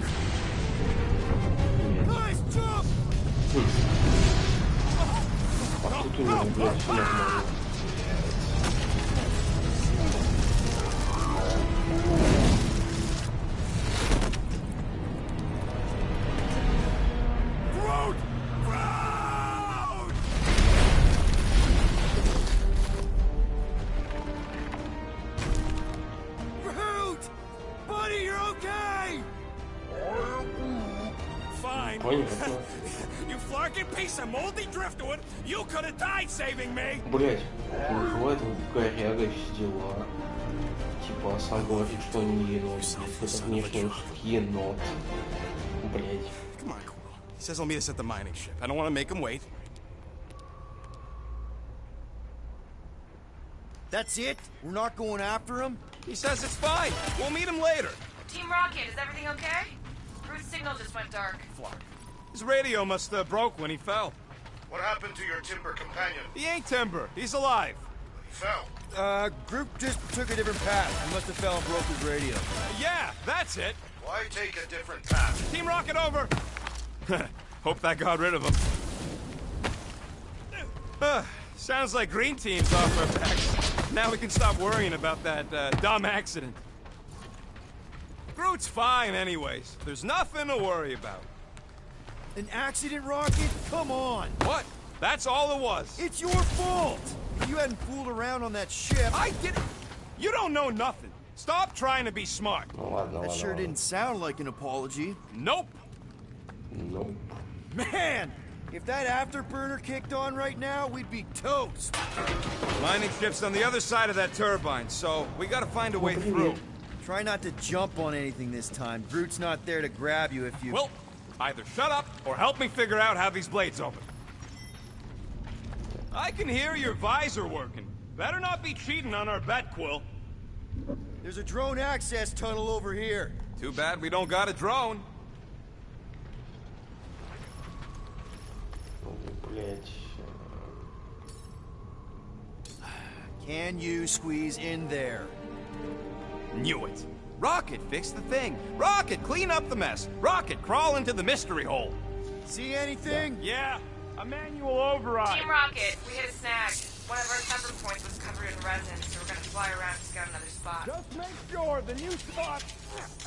Nice jump! Groot! Groot! Buddy, you're okay! Fine. You flarking piece of moldy driftwood! You could have died saving me! Блять, хватит коряга дела. Типа, сам говорит, что он не енот. Это внешне енот. Блять. Come on, Quill. He says he'll meet us at the mining ship. I don't want to make him wait. That's it? We're not going after him? He says it's fine. We'll meet him later. Team Rocket, is everything okay? His signal just went dark. Fuck. His radio must have broke when he fell. What happened to your timber companion? He ain't timber. He's alive. He fell. Group just took a different path. He must have fell and broke his radio. Yeah, that's it. Why take a different path? Team Rocket over. Hope that got rid of him. Sounds like Green Team's off our backs. Now we can stop worrying about that dumb accident. Groot's fine anyways. There's nothing to worry about. An accident, Rocket? Come on. What? That's all it was. It's your fault. If you hadn't fooled around on that ship... I didn't... You don't know nothing. Stop trying to be smart. That sure didn't sound like an apology. Nope. Nope. Man, if that afterburner kicked on right now, we'd be toast. Mining ship's on the other side of that turbine, so we gotta find a way through. Try not to jump on anything this time. Groot's not there to grab you if you... Well, either shut up or help me figure out how these blades open. I can hear your visor working. Better not be cheating on our bet, Quill. There's a drone access tunnel over here. Too bad we don't got a drone. Can you squeeze in there? Knew it. Rocket, fix the thing. Rocket, clean up the mess. Rocket, crawl into the mystery hole. See anything? Yeah, a manual override. Team Rocket, we hit a snag. One of our temper points was covered in resin, so we're gonna fly around to scout another spot. Just make sure the new spot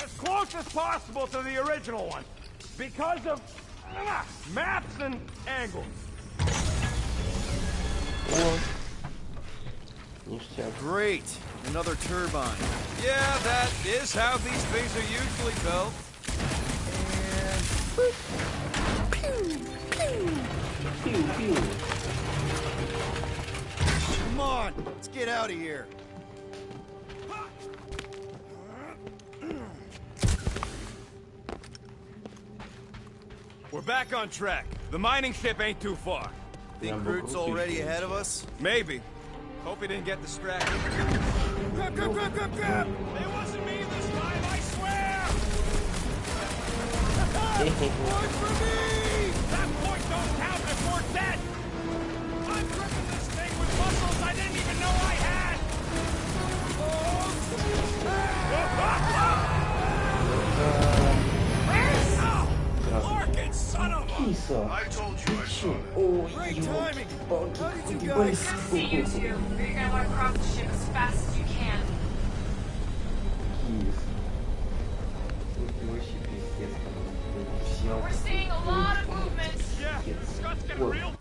as close as possible to the original one. Because of maps and angles. Great. Another turbine. Yeah, that is how these things are usually built. Come on, let's get out of here. We're back on track. The mining ship ain't too far. Think Groot's already ahead of us? Maybe. Hope he didn't get distracted. Grab, grab, grab, grab, grab! It wasn't me this time, I swear! One for me! That point don't count if we're dead! I'm gripping this thing with muscles I didn't even know I had! Larkin, son of a... I told you I saw that. Great timing! How did you guys... See you two. You're gonna want to cross the ship as fast as you can. We're seeing a lot of movement. Yeah, Scott's getting real.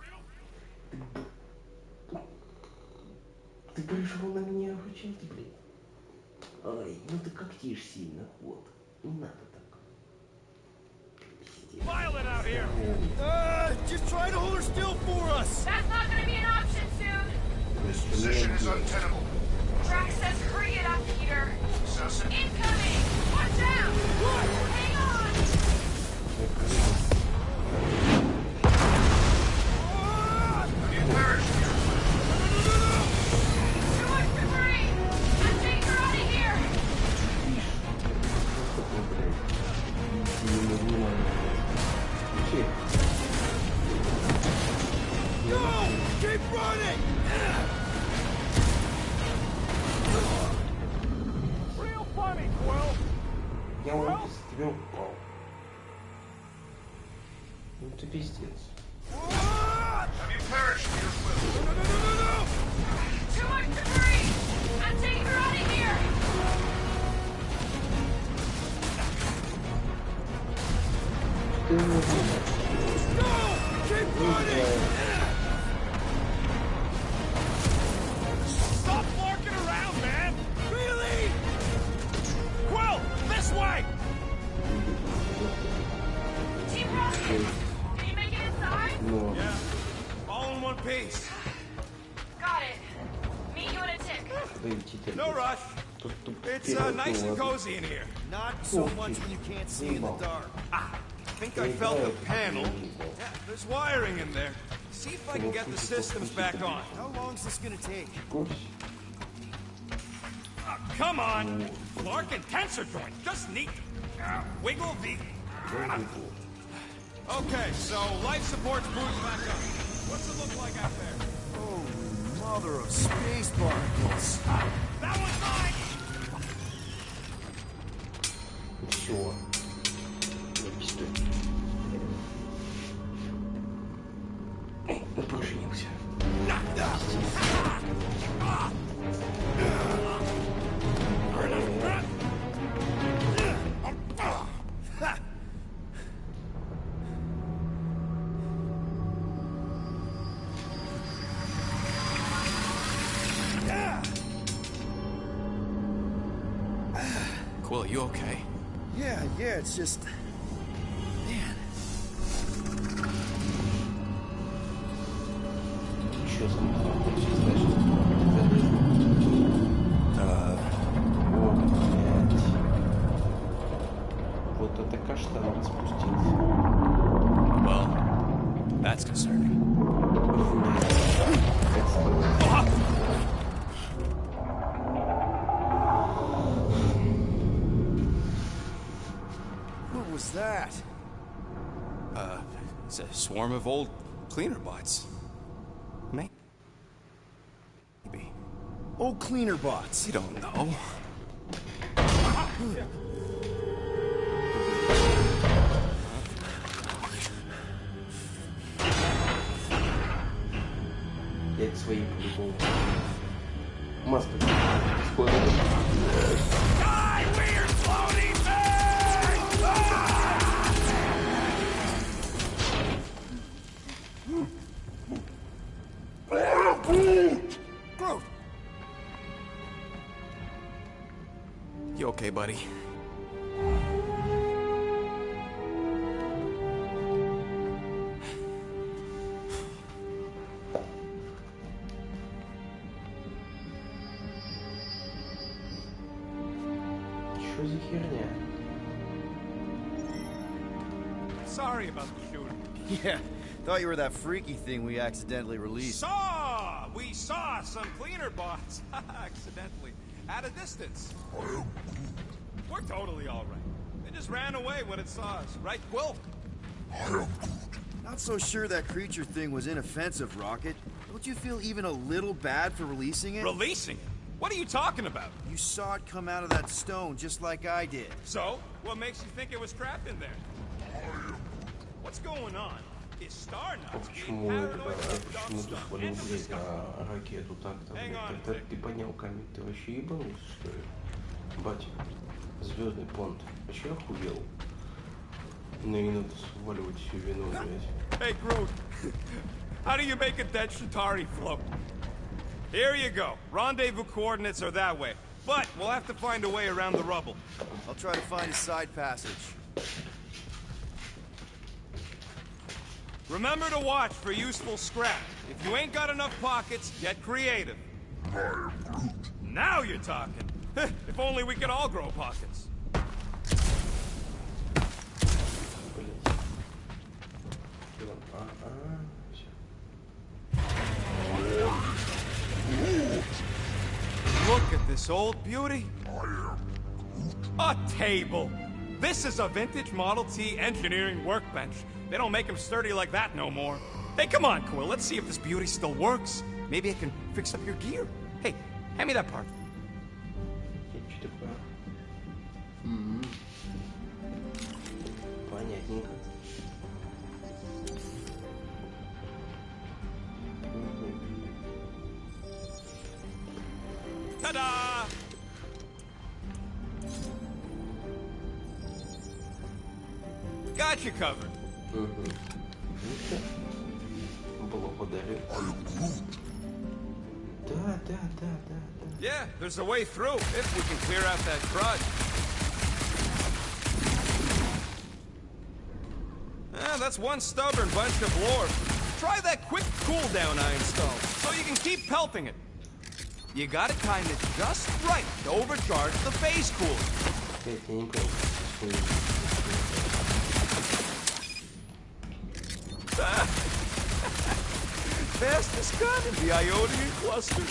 Ты пришел на меня ручать, блин. Ай, ну ты когтишь сильно, вот. Не надо так. Violent out here. Just try to hold her still for us! That's not gonna be an option soon. This position is untenable. Drax says hurry it up, Peter. Assassin. Incoming! Watch out! What? Hang on! You perished here. Too much debris! I'm taking her out of here! Go! Keep running! Real funny, Quill. Я он быстрее упал. Ну ты пиздец. Have you perished here, Quill? No! Too much debris! I'm taking her out of here! Go! Keep running! Stop larking around, man. Really? Quill, this way. Team Rocket! Can you make it inside? Но Yeah, all in one piece. Got it. Meet you in a tick. выйти No rush. It's nice and cozy in here. Not so much when you can't see in the dark. I think I felt the panel. Yeah, there's wiring in there. See if I can get the systems back on. How long's this gonna take? Oh, come on. Larkin tensor joint. Just neat. Wiggle the... Okay, so life support's booting back up. What's it look like out there? Holy mother of space particles. That one's mine! Все. Поженился. Quill, you okay? Yeah, it's just... Man. Еще сам. Вот это каштан спустился. Well, that's concerning. What was that? It's a swarm of old cleaner bots. Maybe. Old cleaner bots. You don't know. Я к своим по-любому. Маска. Скоро. Die, weird floating thing! Groot! You okay, buddy? Что за херня? Sorry about the shooting. Yeah, thought you were that freaky thing we accidentally released. We saw some cleaner bots accidentally at a distance. We're totally all right. They just ran away when it saw us, right, Quill? Not so sure that creature thing was inoffensive, Rocket. Don't you feel even a little bad for releasing it? Releasing it? What are you talking about? You saw it come out of that stone just like I did. So, what makes you think it was trapped in there? What's going on? Is Star Nuts being Почему paranoid about dumb почему ты stuff свалил, and блядь, discovery? на ракету так-то, Hang on, блядь? Ты поднял камень, ты вообще ебанулся, что ли? Батя, звездный понт, вообще охуел? Ну и надо сваливать всю вину, блядь. Hey, Groot. How do you make a dead Shatari float? Here you go. Rendezvous coordinates are that way. But we'll have to find a way around the rubble. I'll try to find a side passage. Remember to watch for useful scrap. If you ain't got enough pockets, get creative. Now you're talking. If only we could all grow pockets. Look at this old beauty. A table. This is a vintage Model T engineering workbench. They don't make them sturdy like that no more. Hey, come on, Quill. Let's see if this beauty still works. Maybe I can fix up your gear. Hey, hand me that part. Что такое? Понятненько. Ta-da! Got you covered. Благодарю. Да. Yeah, there's a way through if we can clear out that crud. That's one stubborn bunch of lore. Try that quick cooldown I installed, so you can keep pelting it. You gotta time it just right to overcharge the phase cooler. Я не понял. Fastest gun in the Ionian cluster.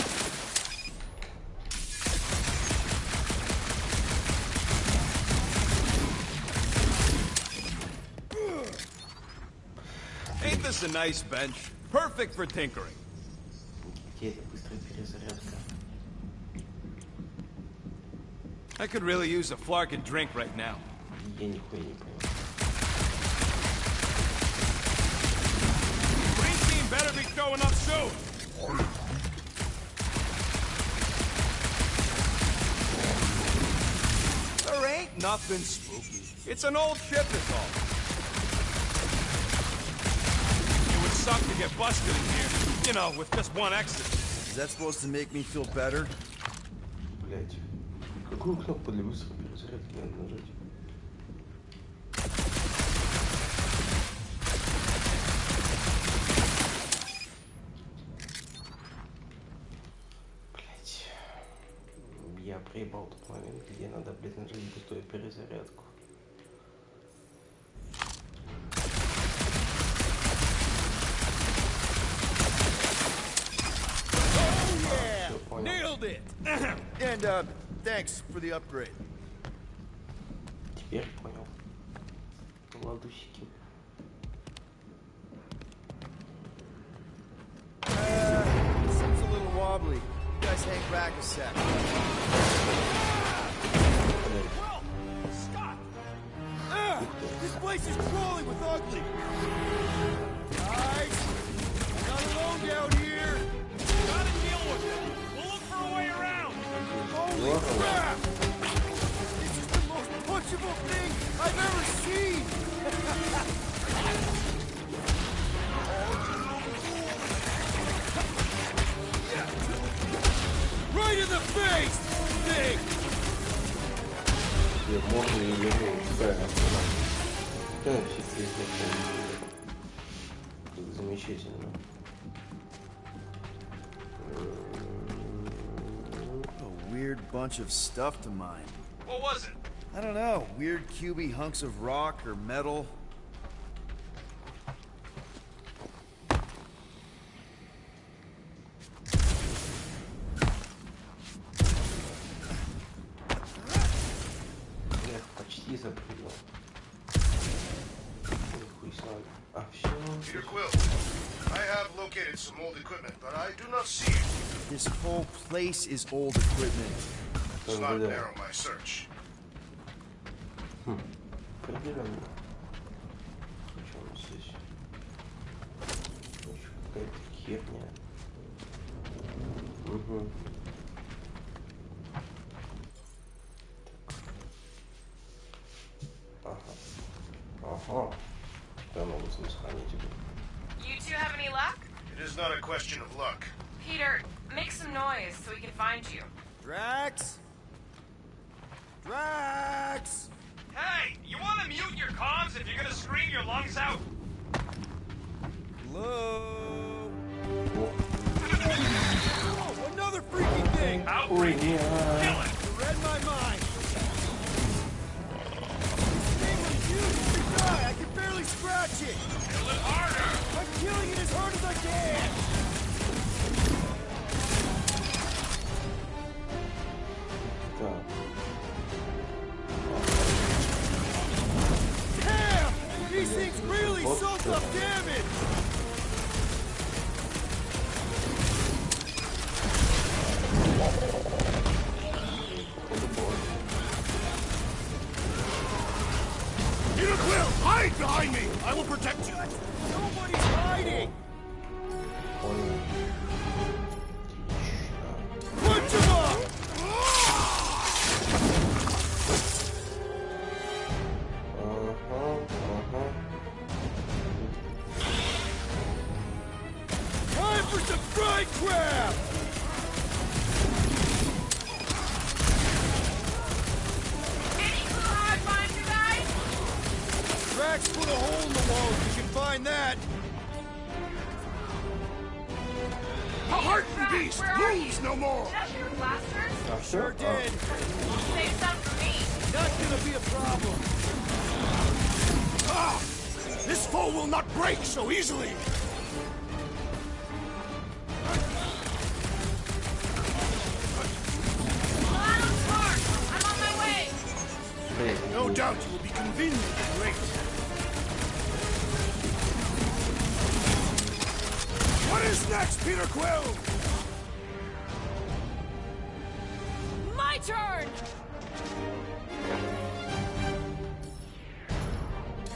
a nice bench. Perfect for tinkering. Где эта быстрая перезарядка? I could really use a flarkin drink right now. Я нихуя не понял. Green team better be showing up soon. There ain't nothing spooky. It's an old ship is all. It would suck to get busted in here, you know, with just one exit. Is that supposed to make me feel better? Блять. Какую кнопку для быстрой перезарядки надо нажать? Блять. Я проебал тот момент, где надо, блять, нажать быструю перезарядку. Nailed it! And, thanks for the upgrade. Теперь понял. Ладусики. Seems a little wobbly. You guys hang back a sec. Well, Scott! This place is crawling with ugly. Guys, I'm not alone down here. Gotta deal with it. We'll look for a way around. Holy crap! This is the most punchable thing I've ever seen. Right in the face, thing. Можно ли его правильно понимать? Да, все пиздец. Замечательно. A weird bunch of stuff to mine. What was it? I don't know. Weird cubey hunks of rock or metal. Я почти запрыгнул. Хуй с вами. А, все. Peter Quill, I have located some old equipment, but I do not see it. This whole place is old equipment. It's not narrow my search. Определенно. Что у нас здесь? Еще какая-то херня. Угу. Ага. Ага. Теперь могу сохранить его. You two have any luck? It is not a question of luck. Peter, make some noise so we can find you. Drax? Drax! Hey, you want to mute your comms if you're gonna scream your lungs out? Hello? Oh, another freaking thing! Outbreaking. Kill it. You read my mind. This thing was huge every die. I can barely scratch it. Kill it harder. I'm killing it as hard as I can. Так. Damn! These things really soak up damage. Peter Quill, hide behind me! I will protect you! Nobody's hiding. Понял. Punch him up! Time for some fried crab! Any clue how I find you guys? Drax put a hole in the wall if you can find that. A hardened beast Where are moves no more! Did I hear blasters? Sure did. Save some for me. Not gonna be a problem. Ah! This foe will not break so easily! I'm on my way. No doubt you will be conveniently late. is next, Peter Quill? My turn!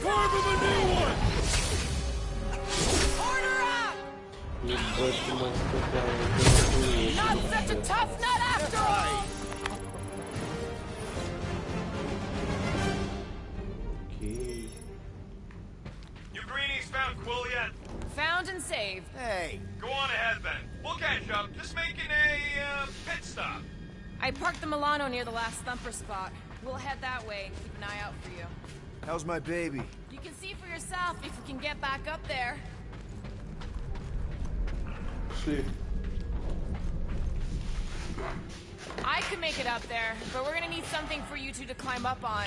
Carve him a new one! Order up! Ебать, ты мать какая. Not such a tough nut after all! Окей. You greenies found Quill yet? Found and saved. Hey, Go on ahead then. We'll catch up. Just making a pit stop. I parked the Milano near the last thumper spot. We'll head that way and keep an eye out for you. how's my baby? You can see for yourself if we can get back up there. Пошли. I could make it up there, but we're gonna need something for you two to climb up on.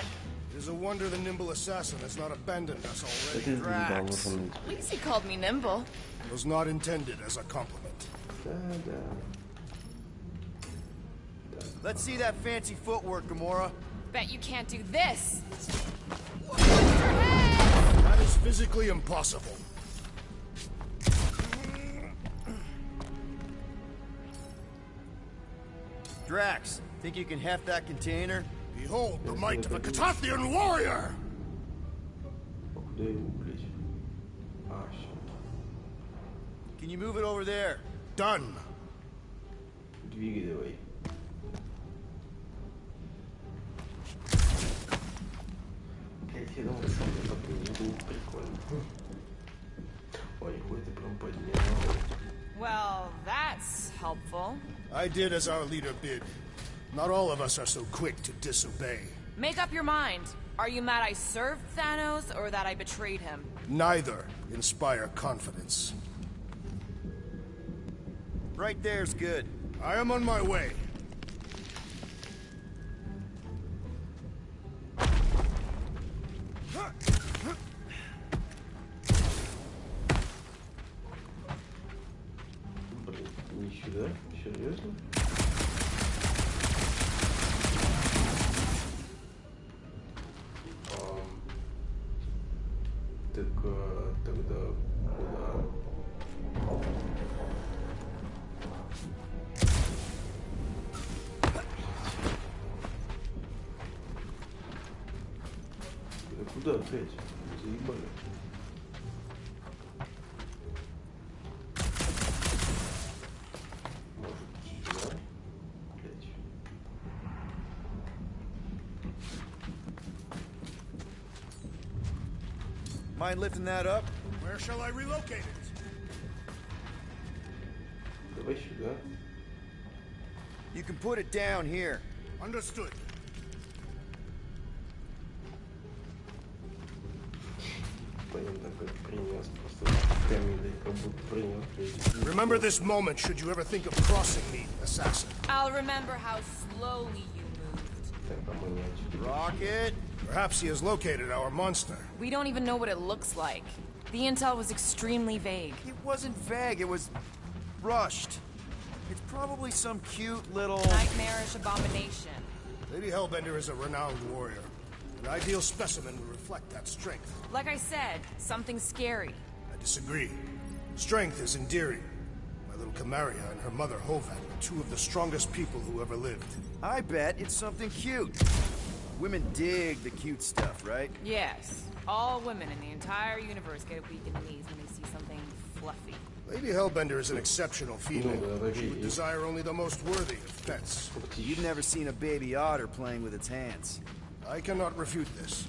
It is a wonder the nimble assassin has not abandoned us already. Это заебал, вот он. At least he called me nimble. It was not intended as a compliment. Да, да. Let's see that fancy footwork, Gamora. Bet you can't do this. That is physically impossible. Drax, think you can heft that container? Behold the might of a Catathian warrior! Куда его, блядь? А, всё. Can you move it over there? Done. Двигай давай. Блядь, я думал, что это было прикольно. Ой, хуй ты прям поднял. Well, that's helpful. I did as our leader bid. Not all of us are so quick to disobey. Make up your mind. Are you mad I served Thanos or that I betrayed him? Neither inspire confidence. Right there's good. I am on my way. Блин, не сюда? Серьезно? Так, тогда куда? Да куда опять? Заебали. Может, сюда? Блять. Mind lifting that up? Where shall I relocate it? Давай сюда. You can put it down here. Understood. Понятно, как принес. Просто камень, как будто принес. блядь. Remember this moment should you ever think of crossing me, assassin. I'll remember how slowly you moved. Так, а мы не отсюда. Rocket? Perhaps he has located our monster. We don't even know what it looks like. The intel was extremely vague. It wasn't vague, it was rushed. It's probably some cute little... Nightmarish abomination. Lady Hellbender is a renowned warrior. An ideal specimen would reflect that strength. Like I said, something scary. I disagree. Strength is endearing. My little Camaria and her mother Hovat are two of the strongest people who ever lived. I bet it's something cute. Women dig the cute stuff, right? Yes. All women in the entire universe get weak in the knees when they see something fluffy. Lady Hellbender is an exceptional female. No, She would desire only the most worthy of pets. You've never seen a baby otter playing with its hands. I cannot refute this.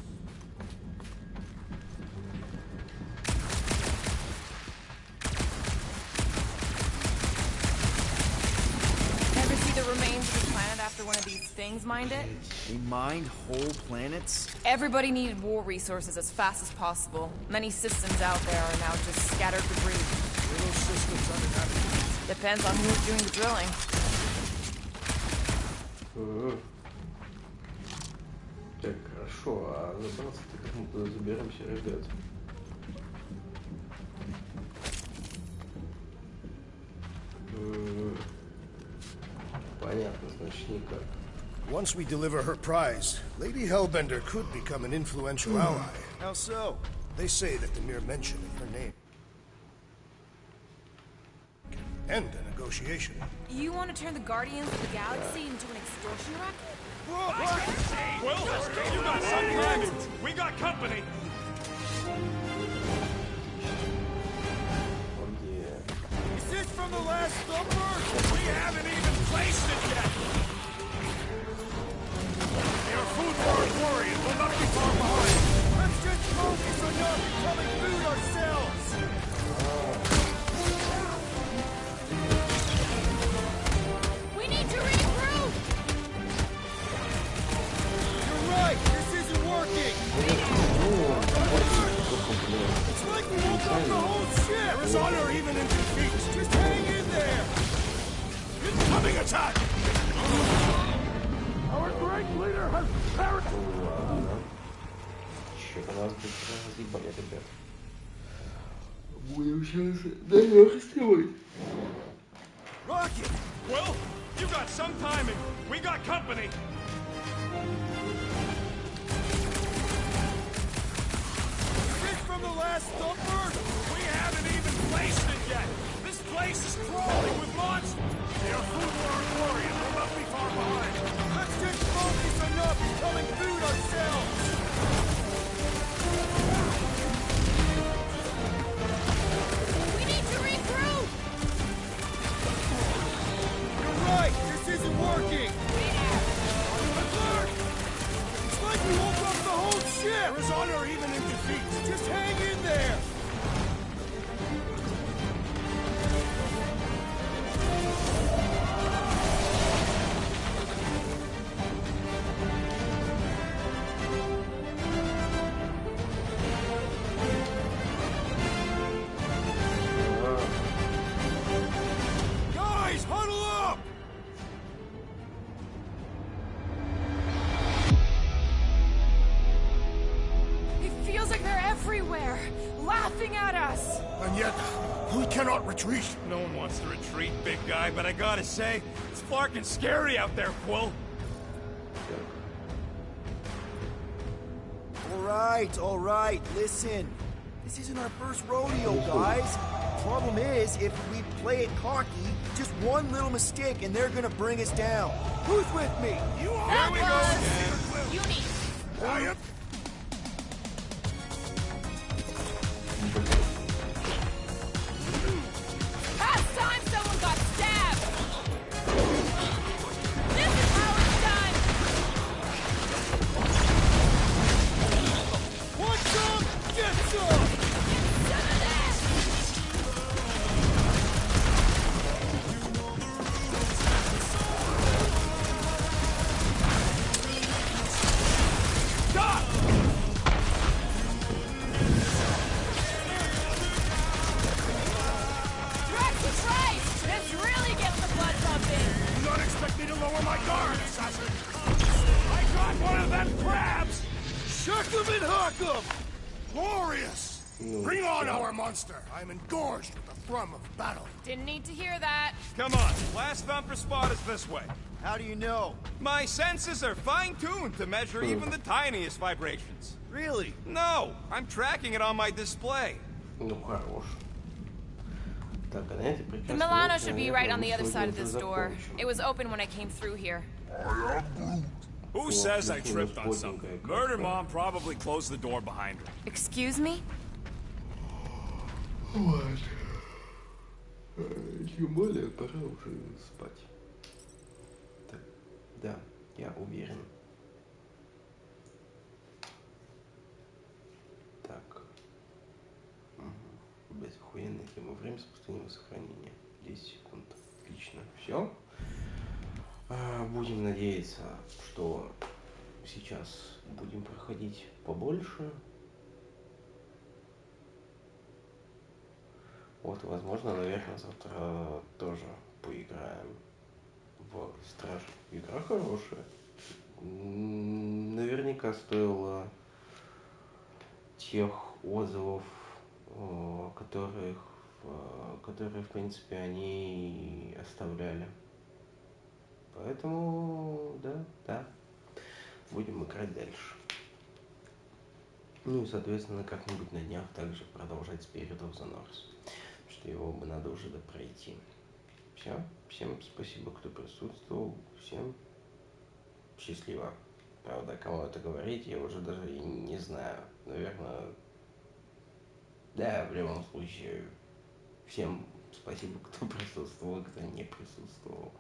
Ever see the remains of the planet after one of these things mined it? They mined whole planets? Everybody needed war resources as fast as possible. Many systems out there are now just scattered debris. Were those systems uninhabited? Depends on who's doing the drilling. Так, хорошо, а забраться-то как мы туда заберемся, ребят? Понятно, значит никак. Once we deliver her prize, Lady Hellbender could become an influential ally. How so? They say that the mere mention of her name. end a negotiation. You want to turn the Guardians of the Galaxy into an extortion racket? Well, you got some timing. We got company. Is this from the last number? We haven't even placed it yet. They are food for our warriors. We'll not be far behind. Let's just focus on not becoming food ourselves. We need to regroup! You're right. This isn't working. It's like we woke up the whole ship. There is honor even in defeat. Just hang in there. Incoming attack! Our great leader has perished. Чё-то нас быстро разъебали, ребят. Будем сейчас наверстывать. Rocket! Well, you got some timing. We got company. Is this from the last number? We haven't even placed it yet. This place is crawling with monsters. They are food for our warriors. We'll not be far behind. Let's just focus on not becoming food ourselves. We need to regroup! You're right. This isn't working. Alert! It's like we woke up the whole ship. There is honor even in defeat. Just hang in there. Guys, huddle up! It feels like they're everywhere, laughing at us. And yet, we cannot retreat. No one wants to retreat, big guy, but I gotta say, it's fucking scary out there, Quill. All right, listen. This isn't our first rodeo, guys. Problem is, if we play it cocky, just one little mistake and they're gonna bring us down. Who's with me? You are. Here we go. Uni! Quiet. Last time someone got stabbed! This is how it's done! Want some? Get some! Some of that! Stop! Track to trace! This really gets the blood pumping! Do not expect me to lower my guard, assassin! I got one of them crabs! Shuck 'em and huck 'em! Glorious! Bring on our monster. I am engorged with the thrum of battle. Didn't need to hear that. Come on, last thumper spot is this way. How do you know? My senses are fine-tuned to measure even the tiniest vibrations. Really? No, I'm tracking it on my display. Ну хорош. Так, а на этой The прекрасной Milano ноте, should be наверное, right on мы the other сегодня side of уже this door. закончим. It was open when I came through here. Who says I tripped on something? Murder Mom probably closed the door behind her. Excuse me? Вот. Тем более, пора уже спать. Так, да, я уверен. Так. Без охуенной темы. Время сохранения сохранения. 10 секунд. Отлично. Все. Будем надеяться, что сейчас будем проходить побольше. Вот, возможно, наверное, завтра тоже поиграем в Стражи. Игра хорошая. Наверняка стоило тех отзывов, которые, в принципе, они оставляли. Поэтому, да, будем играть дальше. Ну и, соответственно, как-нибудь на днях также продолжать Spirit of the North, что его бы надо уже пройти. Все. Всем спасибо, кто присутствовал. Всем счастливо. Правда, кому это говорить, я уже даже и не знаю. Наверное, да, в любом случае, всем спасибо, кто присутствовал и кто не присутствовал.